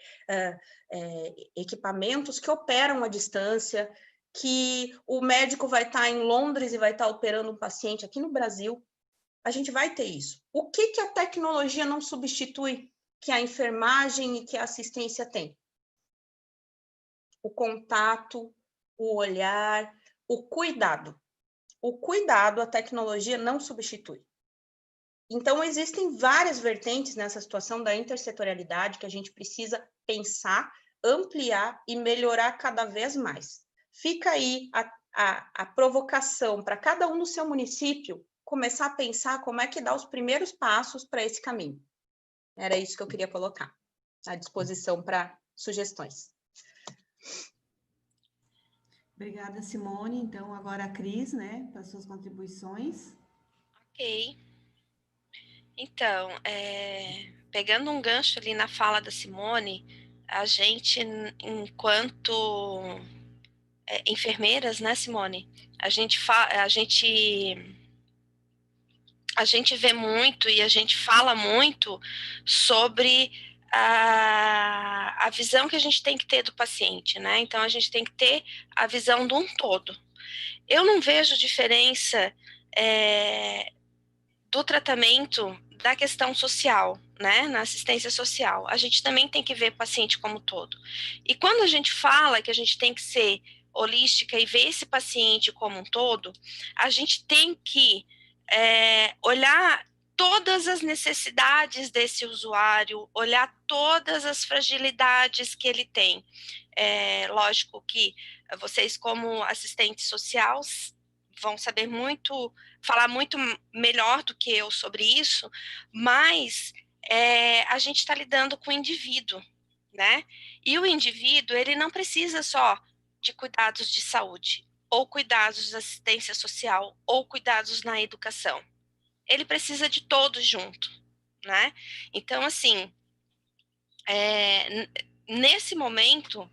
equipamentos que operam à distância, que o médico vai estar em Londres e vai estar operando um paciente aqui no Brasil. A gente vai ter isso. O que a tecnologia não substitui que a enfermagem e que a assistência tem? O contato, o olhar, o cuidado. O cuidado a tecnologia não substitui. Então, existem várias vertentes nessa situação da intersetorialidade que a gente precisa pensar, ampliar e melhorar cada vez mais. Fica aí a provocação para cada um no seu município começar a pensar como é que dá os primeiros passos para esse caminho. Era isso que eu queria colocar à disposição para sugestões. Obrigada, Simone. Então, agora a Cris, né, para suas contribuições. Ok. Então, pegando um gancho ali na fala da Simone, a gente, enquanto enfermeiras, né, Simone? A gente vê muito e a gente fala muito sobre a visão que a gente tem que ter do paciente, né? Então, a gente tem que ter a visão de um todo. Eu não vejo diferença do tratamento da questão social, né? Na assistência social. A gente também tem que ver o paciente como todo. E quando a gente fala que a gente tem que ser holística e ver esse paciente como um todo, a gente tem que olhar todas as necessidades desse usuário, olhar todas as fragilidades que ele tem. Lógico que vocês, como assistentes sociais, vão saber falar muito melhor do que eu sobre isso, mas a gente está lidando com o indivíduo, né? E o indivíduo, ele não precisa só de cuidados de saúde, ou cuidados de assistência social, ou cuidados na educação. Ele precisa de todos junto, né? Então, assim, nesse momento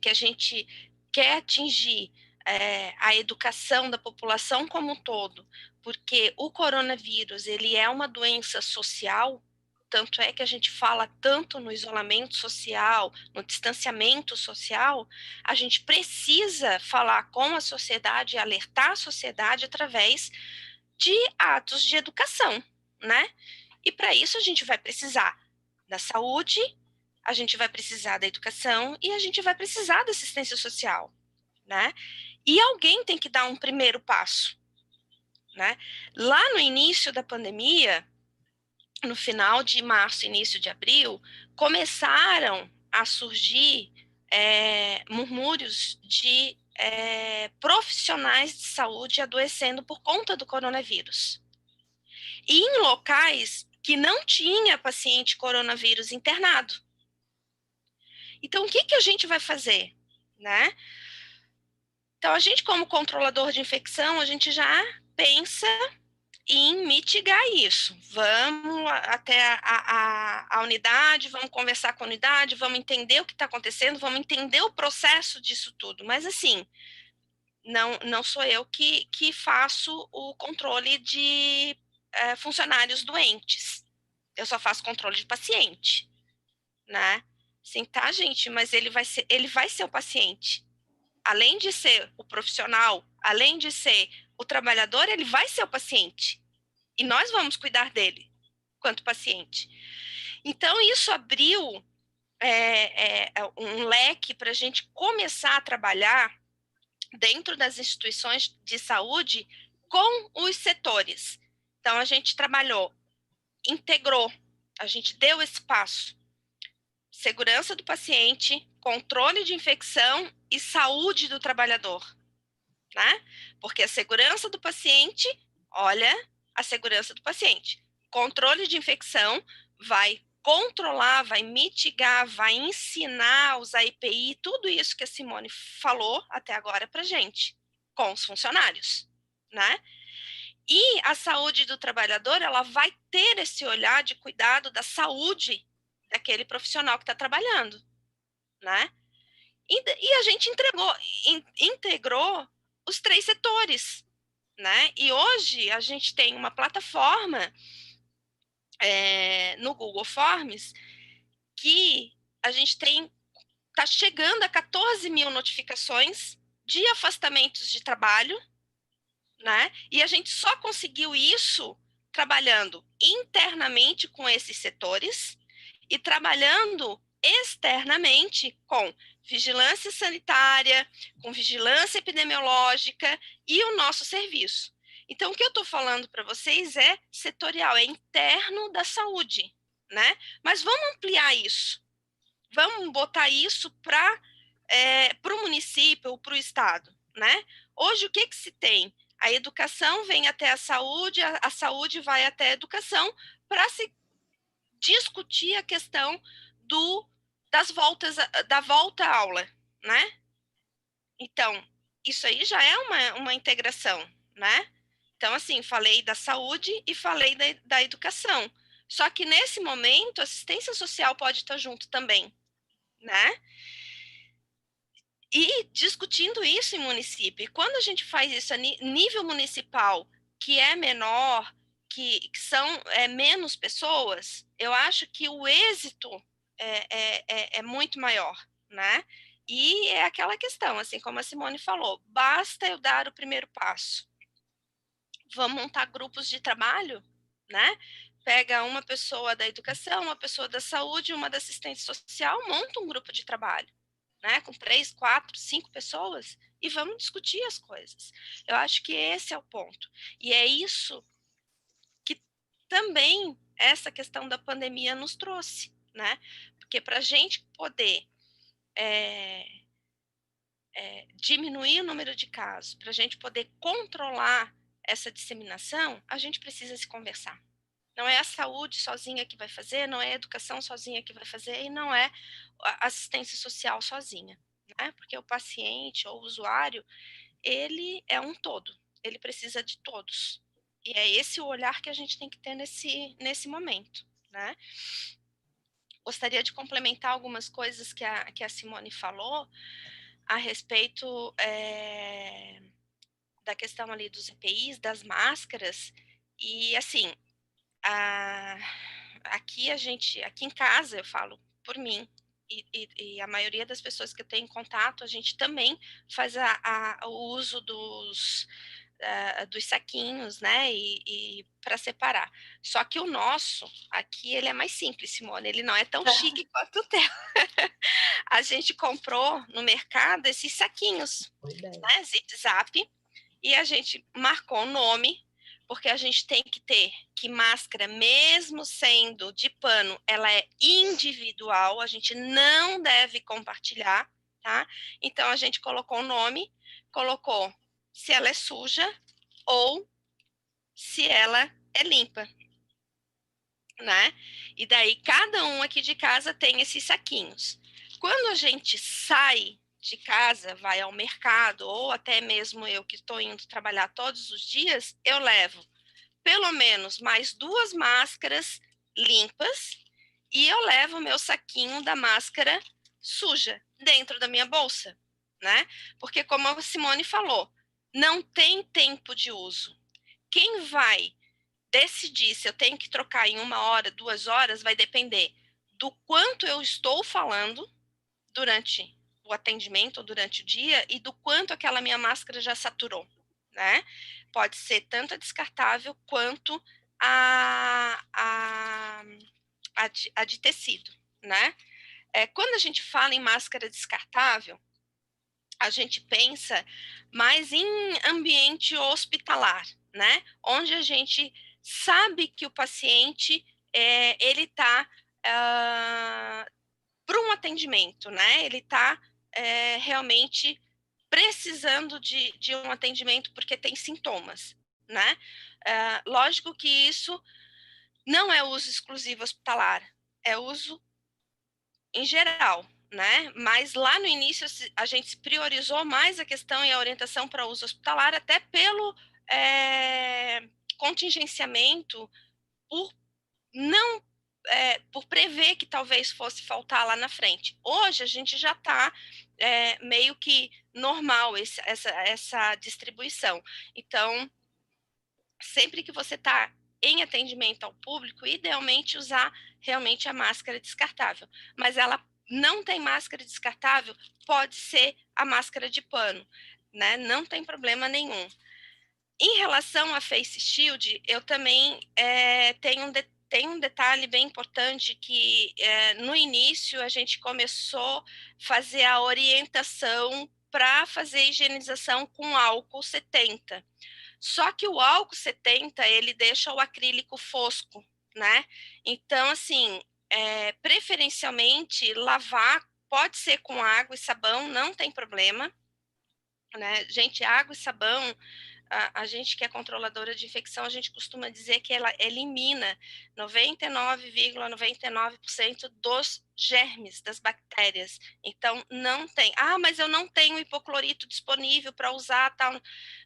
que a gente quer atingir a educação da população como um todo, porque o coronavírus, ele é uma doença social, tanto é que a gente fala tanto no isolamento social, no distanciamento social, a gente precisa falar com a sociedade, alertar a sociedade através de atos de educação, né? E para isso a gente vai precisar da saúde, a gente vai precisar da educação e a gente vai precisar da assistência social, né? E alguém tem que dar um primeiro passo, né? Lá no início da pandemia, no final de março, início de abril, começaram a surgir murmúrios de profissionais de saúde adoecendo por conta do coronavírus. E em locais que não tinha paciente coronavírus internado. Então, o que a gente vai fazer, né? Então, a gente, como controlador de infecção, a gente já pensa em mitigar isso. Vamos até a unidade, vamos conversar com a unidade, vamos entender o que está acontecendo, vamos entender o processo disso tudo. Mas, assim, não sou eu que faço o controle de funcionários doentes. Eu só faço controle de paciente, né? Sim, tá, gente? Mas ele vai ser o paciente. Além de ser o profissional, além de ser o trabalhador, ele vai ser o paciente. E nós vamos cuidar dele, quanto paciente. Então, isso abriu um leque para a gente começar a trabalhar dentro das instituições de saúde com os setores. Então, a gente trabalhou, integrou, a gente deu espaço. Segurança do paciente, controle de infecção e saúde do trabalhador, né? Porque a segurança do paciente, olha a segurança do paciente. Controle de infecção vai controlar, vai mitigar, vai ensinar a usar EPI, tudo isso que a Simone falou até agora pra gente, com os funcionários, né? E a saúde do trabalhador, ela vai ter esse olhar de cuidado da saúde daquele profissional que está trabalhando, né? E a gente integrou os 3 setores, né? E hoje a gente tem uma plataforma no Google Forms que a gente está chegando a 14 mil notificações de afastamentos de trabalho, né? E a gente só conseguiu isso trabalhando internamente com esses setores e trabalhando externamente com vigilância sanitária, com vigilância epidemiológica e o nosso serviço. Então, o que eu estou falando para vocês é setorial, é interno da saúde, né? Mas vamos ampliar isso. Vamos botar isso para o município ou para o estado, né? Hoje, o que se tem? A educação vem até a saúde vai até a educação para se discutir a questão da volta à aula, né? Então, isso aí já é uma integração, né? Então, assim, falei da saúde e falei da educação. Só que nesse momento, a assistência social pode estar junto também, né? E discutindo isso em município. E quando a gente faz isso a nível municipal, que é menor, que são menos pessoas, eu acho que o êxito é muito maior, né? E é aquela questão, assim como a Simone falou, basta eu dar o primeiro passo. Vamos montar grupos de trabalho, né? Pega uma pessoa da educação, uma pessoa da saúde, uma da assistência social, monta um grupo de trabalho, né? Com 3, 4, 5 pessoas e vamos discutir as coisas. Eu acho que esse é o ponto. E é isso que também essa questão da pandemia nos trouxe, né? Porque para a gente poder diminuir o número de casos, para a gente poder controlar essa disseminação, a gente precisa se conversar. Não é a saúde sozinha que vai fazer, não é a educação sozinha que vai fazer e não é a assistência social sozinha, né? Porque o paciente ou o usuário, ele é um todo, ele precisa de todos. E é esse o olhar que a gente tem que ter nesse momento, né? Gostaria de complementar algumas coisas que a Simone falou a respeito da questão ali dos EPIs, das máscaras, e assim, aqui em casa, eu falo por mim, e a maioria das pessoas que eu tenho em contato, a gente também faz o uso dos saquinhos, né, e para separar. Só que o nosso, aqui, ele é mais simples, Simone, ele não é tão chique quanto o teu. A gente comprou no mercado esses saquinhos, né, zip-zap, e a gente marcou o nome, porque a gente tem que ter que máscara, mesmo sendo de pano, ela é individual, a gente não deve compartilhar, tá? Então, a gente colocou o nome, colocou se ela é suja ou se ela é limpa, né? E daí, cada um aqui de casa tem esses saquinhos. Quando a gente sai de casa, vai ao mercado, ou até mesmo eu que estou indo trabalhar todos os dias, eu levo pelo menos mais 2 máscaras limpas e eu levo meu saquinho da máscara suja dentro da minha bolsa, né? Porque como a Simone falou, não tem tempo de uso. Quem vai decidir se eu tenho que trocar em 1 hora, 2 horas, vai depender do quanto eu estou falando durante o atendimento ou durante o dia e do quanto aquela minha máscara já saturou, né? Pode ser tanto a descartável quanto a de tecido, né? Quando a gente fala em máscara descartável, a gente pensa mais em ambiente hospitalar, né? Onde a gente sabe que o paciente ele está para um atendimento, né? Ele está realmente precisando de um atendimento porque tem sintomas, né? Lógico que isso não é uso exclusivo hospitalar, é uso em geral, né? Mas lá no início a gente priorizou mais a questão e a orientação para uso hospitalar, até pelo contingenciamento, por não por prever que talvez fosse faltar lá na frente. Hoje a gente já está meio que normal essa distribuição. Então, sempre que você está em atendimento ao público, idealmente usar realmente a máscara descartável. Mas ela não tem máscara descartável, pode ser a máscara de pano, né? Não tem problema nenhum. Em relação à Face Shield, eu também tenho um detalhe bem importante que no início a gente começou a fazer a orientação para fazer higienização com álcool 70. Só que o álcool 70, ele deixa o acrílico fosco, né? Então, assim, preferencialmente lavar, pode ser com água e sabão, não tem problema, né? Gente, água e sabão, a gente que é controladora de infecção, a gente costuma dizer que ela elimina 99,99% dos germes, das bactérias. Então, não tem. Ah, mas eu não tenho hipoclorito disponível para usar, tal.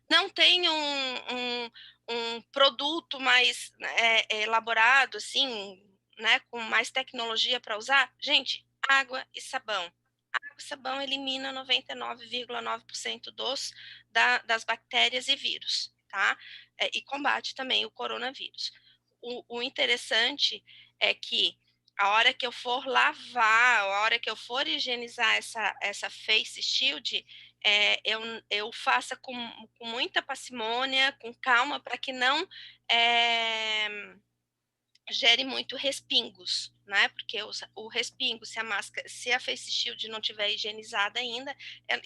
Não tem um produto mais elaborado, assim, né, com mais tecnologia para usar. Gente, água e sabão. O sabão elimina 99,9% das bactérias e vírus, tá? E combate também o coronavírus. O interessante é que a hora que eu for lavar, a hora que eu for higienizar essa face shield, eu faça com muita parcimônia, com calma, para que não gere muito respingos, né? Porque o respingo, se a face shield não tiver higienizada ainda,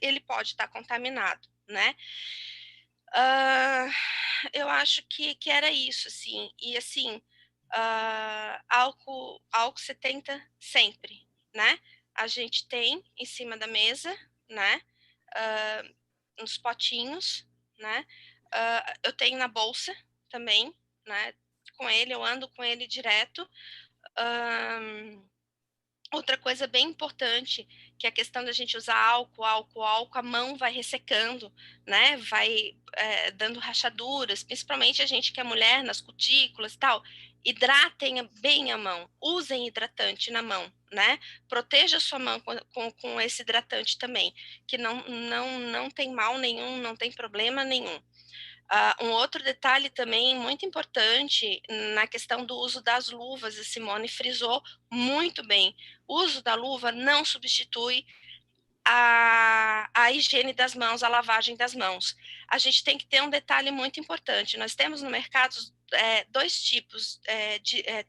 ele pode estar contaminado, né? Eu acho que era isso, assim. E assim, álcool 70 sempre, né? A gente tem em cima da mesa, né? Uns potinhos, né? Eu tenho na bolsa também, né? Com ele, eu ando com ele direto. Outra coisa bem importante, que é a questão da gente usar álcool, a mão vai ressecando, né? Vai dando rachaduras, principalmente a gente que é mulher, nas cutículas e tal. Hidratem bem a mão, usem hidratante na mão, né? Proteja a sua mão com esse hidratante também, que não tem mal nenhum, não tem problema nenhum. Um outro detalhe também muito importante na questão do uso das luvas, a Simone frisou muito bem. O uso da luva não substitui a higiene das mãos, a lavagem das mãos. A gente tem que ter um detalhe muito importante. Nós temos no mercado dois tipos,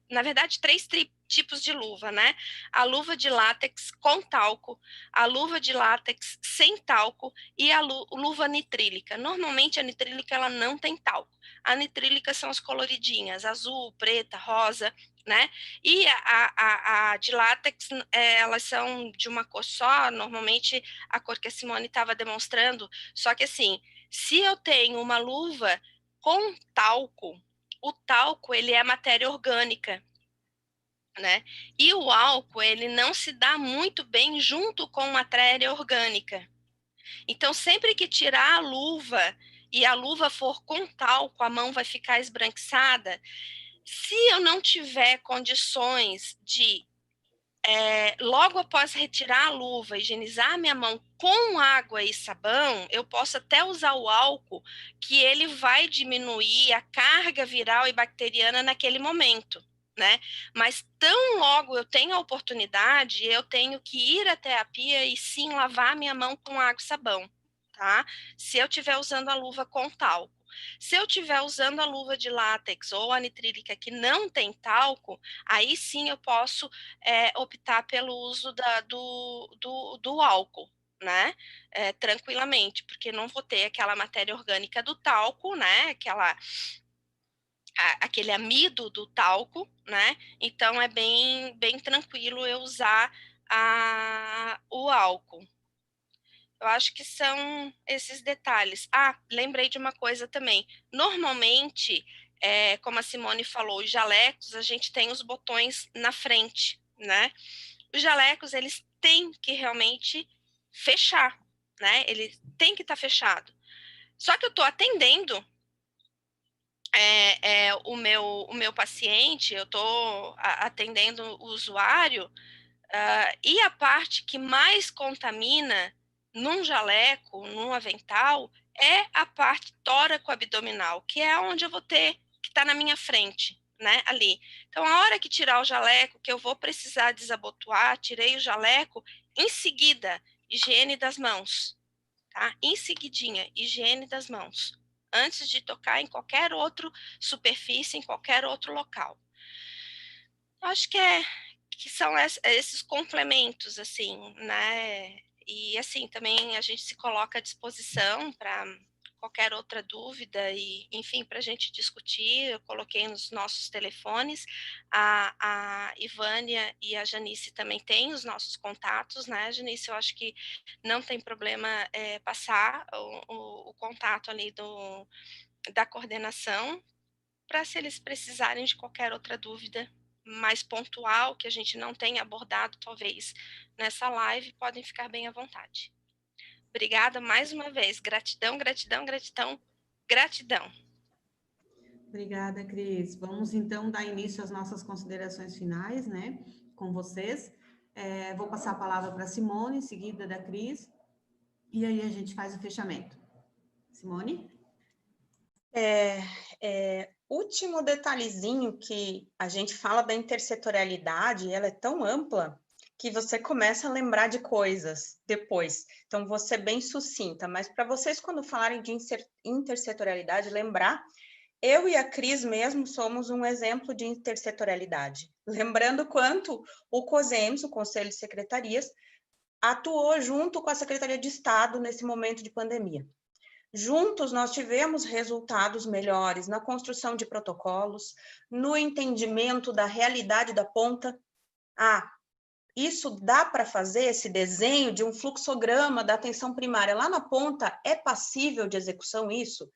na verdade, três tipos de luva, né? A luva de látex com talco, a luva de látex sem talco e a luva nitrílica. Normalmente a nitrílica ela não tem talco. A nitrílica são as coloridinhas, azul, preta, rosa, né? E a de látex, elas são de uma cor só, normalmente a cor que a Simone estava demonstrando, só que assim, se eu tenho uma luva com talco, o talco ele é matéria orgânica, né? E o álcool ele não se dá muito bem junto com matéria orgânica. Então, sempre que tirar a luva e a luva for com talco, a mão vai ficar esbranquiçada. Se eu não tiver condições de, logo após retirar a luva, higienizar minha mão com água e sabão, eu posso até usar o álcool, que ele vai diminuir a carga viral e bacteriana naquele momento, né? Mas tão logo eu tenho a oportunidade, eu tenho que ir até a pia e sim lavar minha mão com água e sabão, tá? Se eu estiver usando a luva com talco. Se eu estiver usando a luva de látex ou a nitrílica que não tem talco, aí sim eu posso optar pelo uso do álcool, né? Tranquilamente, porque não vou ter aquela matéria orgânica do talco, né? Aquele amido do talco, né? Então é bem tranquilo eu usar o álcool. Eu acho que são esses detalhes. Lembrei de uma coisa também. Normalmente, como a Simone falou, os jalecos, a gente tem os botões na frente, né? Os jalecos, eles têm que realmente fechar, né? Ele tem que estar fechado. Só que eu estou atendendo o meu paciente, eu estou atendendo o usuário, e a parte que mais contamina num jaleco, num avental, é a parte tóraco-abdominal, que é onde eu vou ter, que está na minha frente, né, ali. Então, a hora que tirar o jaleco, que eu vou precisar desabotoar, tirei o jaleco, em seguida, higiene das mãos, tá? Em seguidinha, higiene das mãos, antes de tocar em qualquer outra superfície, em qualquer outro local. Acho que são esses complementos, assim, né? E, assim, também a gente se coloca à disposição para qualquer outra dúvida e, enfim, para a gente discutir. Eu coloquei nos nossos telefones. A Ivânia e a Janice também têm os nossos contatos, né, Janice? Eu acho que não tem problema passar o contato ali da coordenação, para se eles precisarem de qualquer outra dúvida mais pontual, que a gente não tenha abordado, talvez, nessa live, podem ficar bem à vontade. Obrigada mais uma vez. Gratidão, gratidão, gratidão, gratidão. Obrigada, Cris. Vamos, então, dar início às nossas considerações finais, né, com vocês. Vou passar a palavra para a Simone, em seguida da Cris, e aí a gente faz o fechamento. Simone? Último detalhezinho que a gente fala da intersetorialidade, ela é tão ampla que você começa a lembrar de coisas depois. Então, vou ser bem sucinta, mas para vocês, quando falarem de intersetorialidade, lembrar, eu e a Cris mesmo somos um exemplo de intersetorialidade. Lembrando quanto o COSEMS, o Conselho de Secretarias, atuou junto com a Secretaria de Estado nesse momento de pandemia. Juntos, nós tivemos resultados melhores na construção de protocolos, no entendimento da realidade da ponta. Isso dá para fazer, esse desenho de um fluxograma da atenção primária lá na ponta, é passível de execução isso?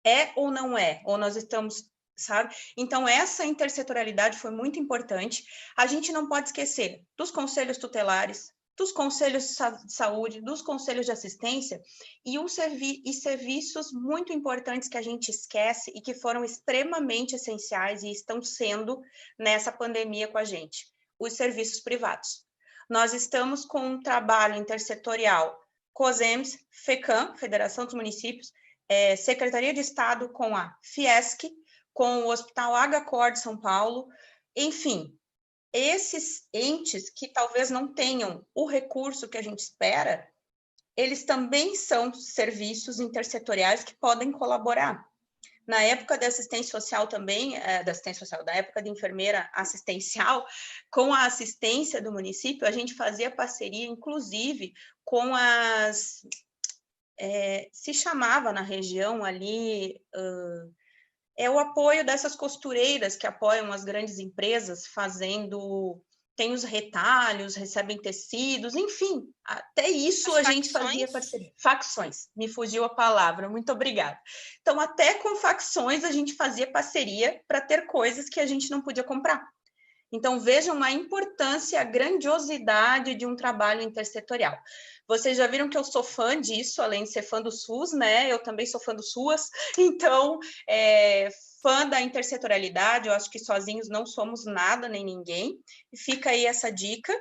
É ou não é? Ou nós estamos sabe? Então, essa intersetorialidade foi muito importante. A gente não pode esquecer dos conselhos tutelares, dos conselhos de saúde, dos conselhos de assistência e serviços muito importantes que a gente esquece e que foram extremamente essenciais e estão sendo nessa pandemia com a gente, os serviços privados. Nós estamos com um trabalho intersetorial, COSEMS, FECAM, Federação dos Municípios, Secretaria de Estado com a Fiesc, com o Hospital HCOR de São Paulo, enfim, esses entes que talvez não tenham o recurso que a gente espera, eles também são serviços intersetoriais que podem colaborar. Na época da assistência social também, da época de enfermeira assistencial, com a assistência do município, a gente fazia parceria, inclusive, com as... se chamava na região ali... é o apoio dessas costureiras que apoiam as grandes empresas fazendo, tem os retalhos, recebem tecidos, enfim, até isso a gente fazia parceria. Facções, me fugiu a palavra, muito obrigada. Então, até com facções a gente fazia parceria para ter coisas que a gente não podia comprar. Então, vejam a importância, a grandiosidade de um trabalho intersetorial. Vocês já viram que eu sou fã disso, além de ser fã do SUS, né? Eu também sou fã do SUAS, então, fã da intersetorialidade, eu acho que sozinhos não somos nada, nem ninguém. E fica aí essa dica.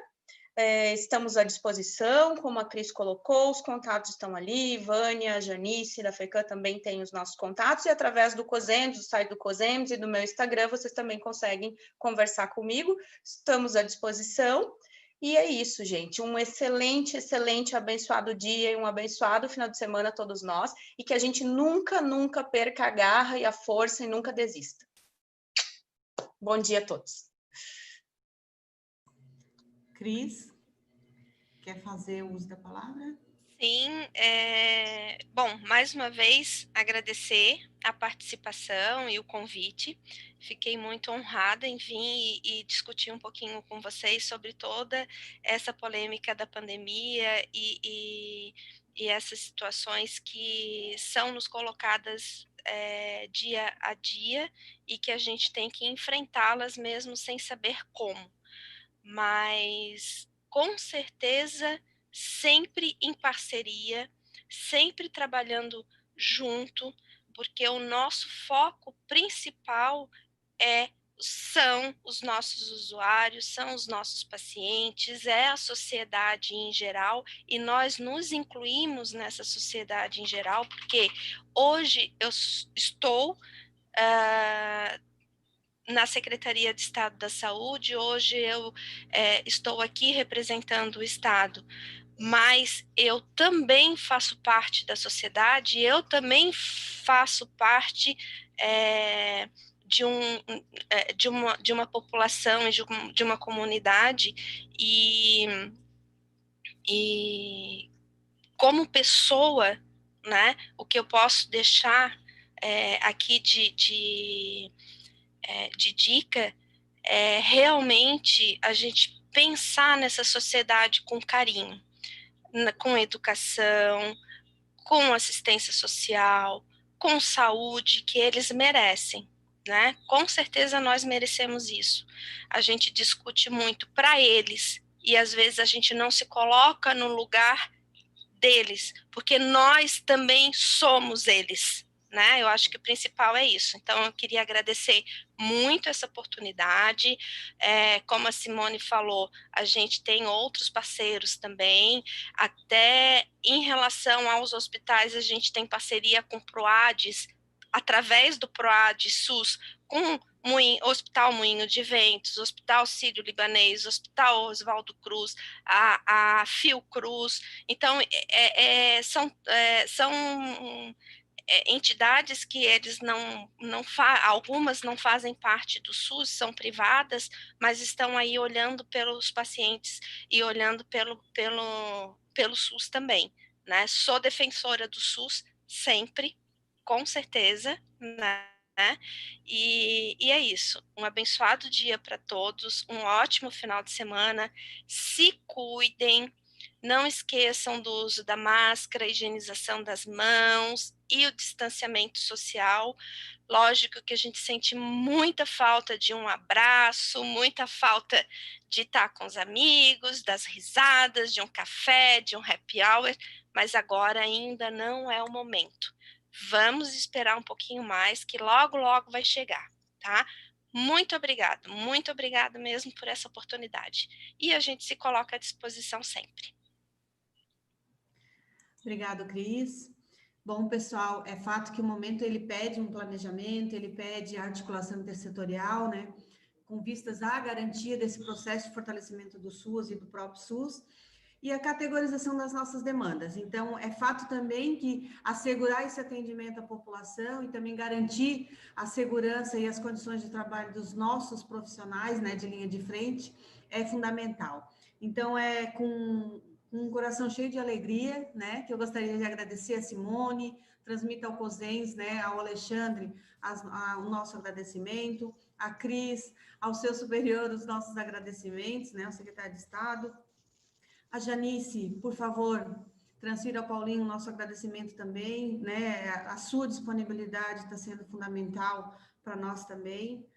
Estamos à disposição, como a Cris colocou, os contatos estão ali, Vânia, Janice, da FECAM também tem os nossos contatos, e através do COSEMS, do site do COSEMS e do meu Instagram, vocês também conseguem conversar comigo, estamos à disposição, e é isso, gente, um excelente, excelente, abençoado dia e um abençoado final de semana a todos nós, e que a gente nunca, nunca perca a garra e a força e nunca desista. Bom dia a todos. Cris, quer fazer o uso da palavra? Sim, bom, mais uma vez agradecer a participação e o convite. Fiquei muito honrada em vir e discutir um pouquinho com vocês sobre toda essa polêmica da pandemia e essas situações que são nos colocadas dia a dia e que a gente tem que enfrentá-las mesmo sem saber como. Mas, com certeza, sempre em parceria, sempre trabalhando junto, porque o nosso foco principal são os nossos usuários, são os nossos pacientes, é a sociedade em geral, e nós nos incluímos nessa sociedade em geral, porque hoje eu estou na Secretaria de Estado da Saúde, hoje eu estou aqui representando o Estado, mas eu também faço parte da sociedade, eu também faço parte de uma população, de uma comunidade, e como pessoa, né, o que eu posso deixar aqui de dica é realmente a gente pensar nessa sociedade com carinho, com educação, com assistência social, com saúde, que eles merecem, né? Com certeza nós merecemos isso. A gente discute muito para eles e às vezes a gente não se coloca no lugar deles, porque nós também somos eles, né? Eu acho que o principal é isso. Então, eu queria agradecer muito essa oportunidade. Como a Simone falou, a gente tem outros parceiros também. Até em relação aos hospitais, a gente tem parceria com o PROADES, através do PROADES SUS, com Hospital Moinho de Ventos, Hospital Sírio-Libanês, Hospital Oswaldo Cruz, a Fiocruz. Então, são entidades que eles algumas não fazem parte do SUS, são privadas, mas estão aí olhando pelos pacientes e olhando pelo SUS também, né? Sou defensora do SUS sempre, com certeza, né? E é isso. Um abençoado dia para todos, um ótimo final de semana. Se cuidem, Não esqueçam do uso da máscara, higienização das mãos e o distanciamento social. Lógico que a gente sente muita falta de um abraço, muita falta de estar com os amigos, das risadas, de um café, de um happy hour, mas agora ainda não é o momento. Vamos esperar um pouquinho mais, que logo, logo vai chegar, tá? Muito obrigado mesmo por essa oportunidade. E a gente se coloca à disposição sempre. Obrigado, Cris. Bom, pessoal, é fato que o momento ele pede um planejamento, ele pede articulação intersetorial, né? Com vistas à garantia desse processo de fortalecimento do SUS e do próprio SUS, e a categorização das nossas demandas. Então, é fato também que assegurar esse atendimento à população e também garantir a segurança e as condições de trabalho dos nossos profissionais, né, de linha de frente, é fundamental. Então, é com um coração cheio de alegria, né, que eu gostaria de agradecer a Simone, transmita ao COSENS, né, ao Alexandre, o nosso agradecimento, a Cris, ao seu superior, os nossos agradecimentos, né, ao secretário de Estado. A Janice, por favor, transfira ao Paulinho o nosso agradecimento também, né, a sua disponibilidade está sendo fundamental para nós também.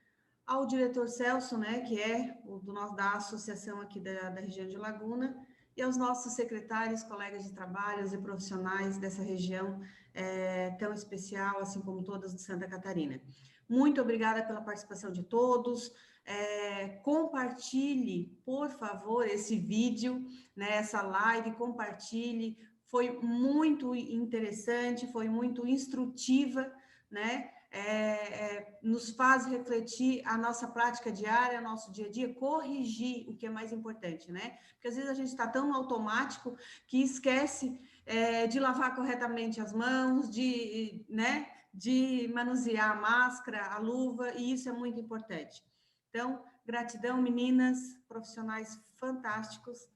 Ao diretor Celso, né, que é da associação aqui da região de Laguna, e aos nossos secretários, colegas de trabalho e profissionais dessa região tão especial, assim como todas de Santa Catarina. Muito obrigada pela participação de todos. Compartilhe, por favor, esse vídeo, né, essa live, compartilhe. Foi muito interessante, foi muito instrutiva, né? Nos faz refletir a nossa prática diária, nosso dia a dia, corrigir o que é mais importante, né? Porque às vezes a gente está tão no automático que esquece de lavar corretamente as mãos, né, de manusear a máscara, a luva, e isso é muito importante. Então, gratidão, meninas, profissionais fantásticos.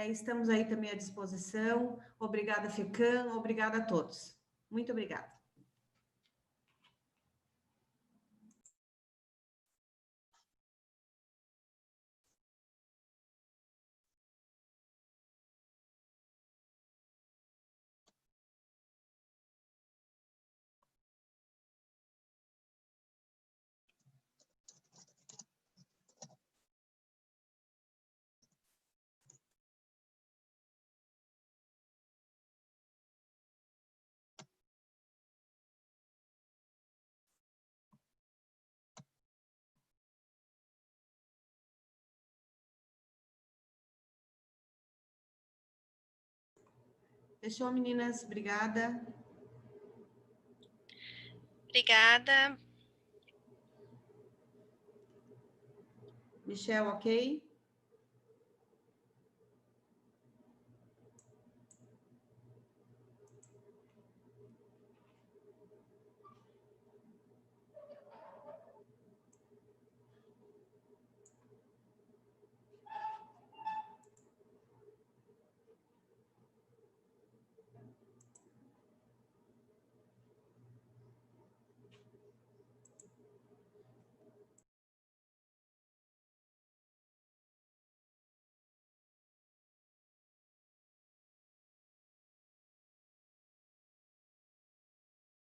Estamos aí também à disposição. Obrigada, FECAM, obrigada a todos. Muito obrigada. Fechou, meninas? Obrigada. Obrigada. Michelle, ok?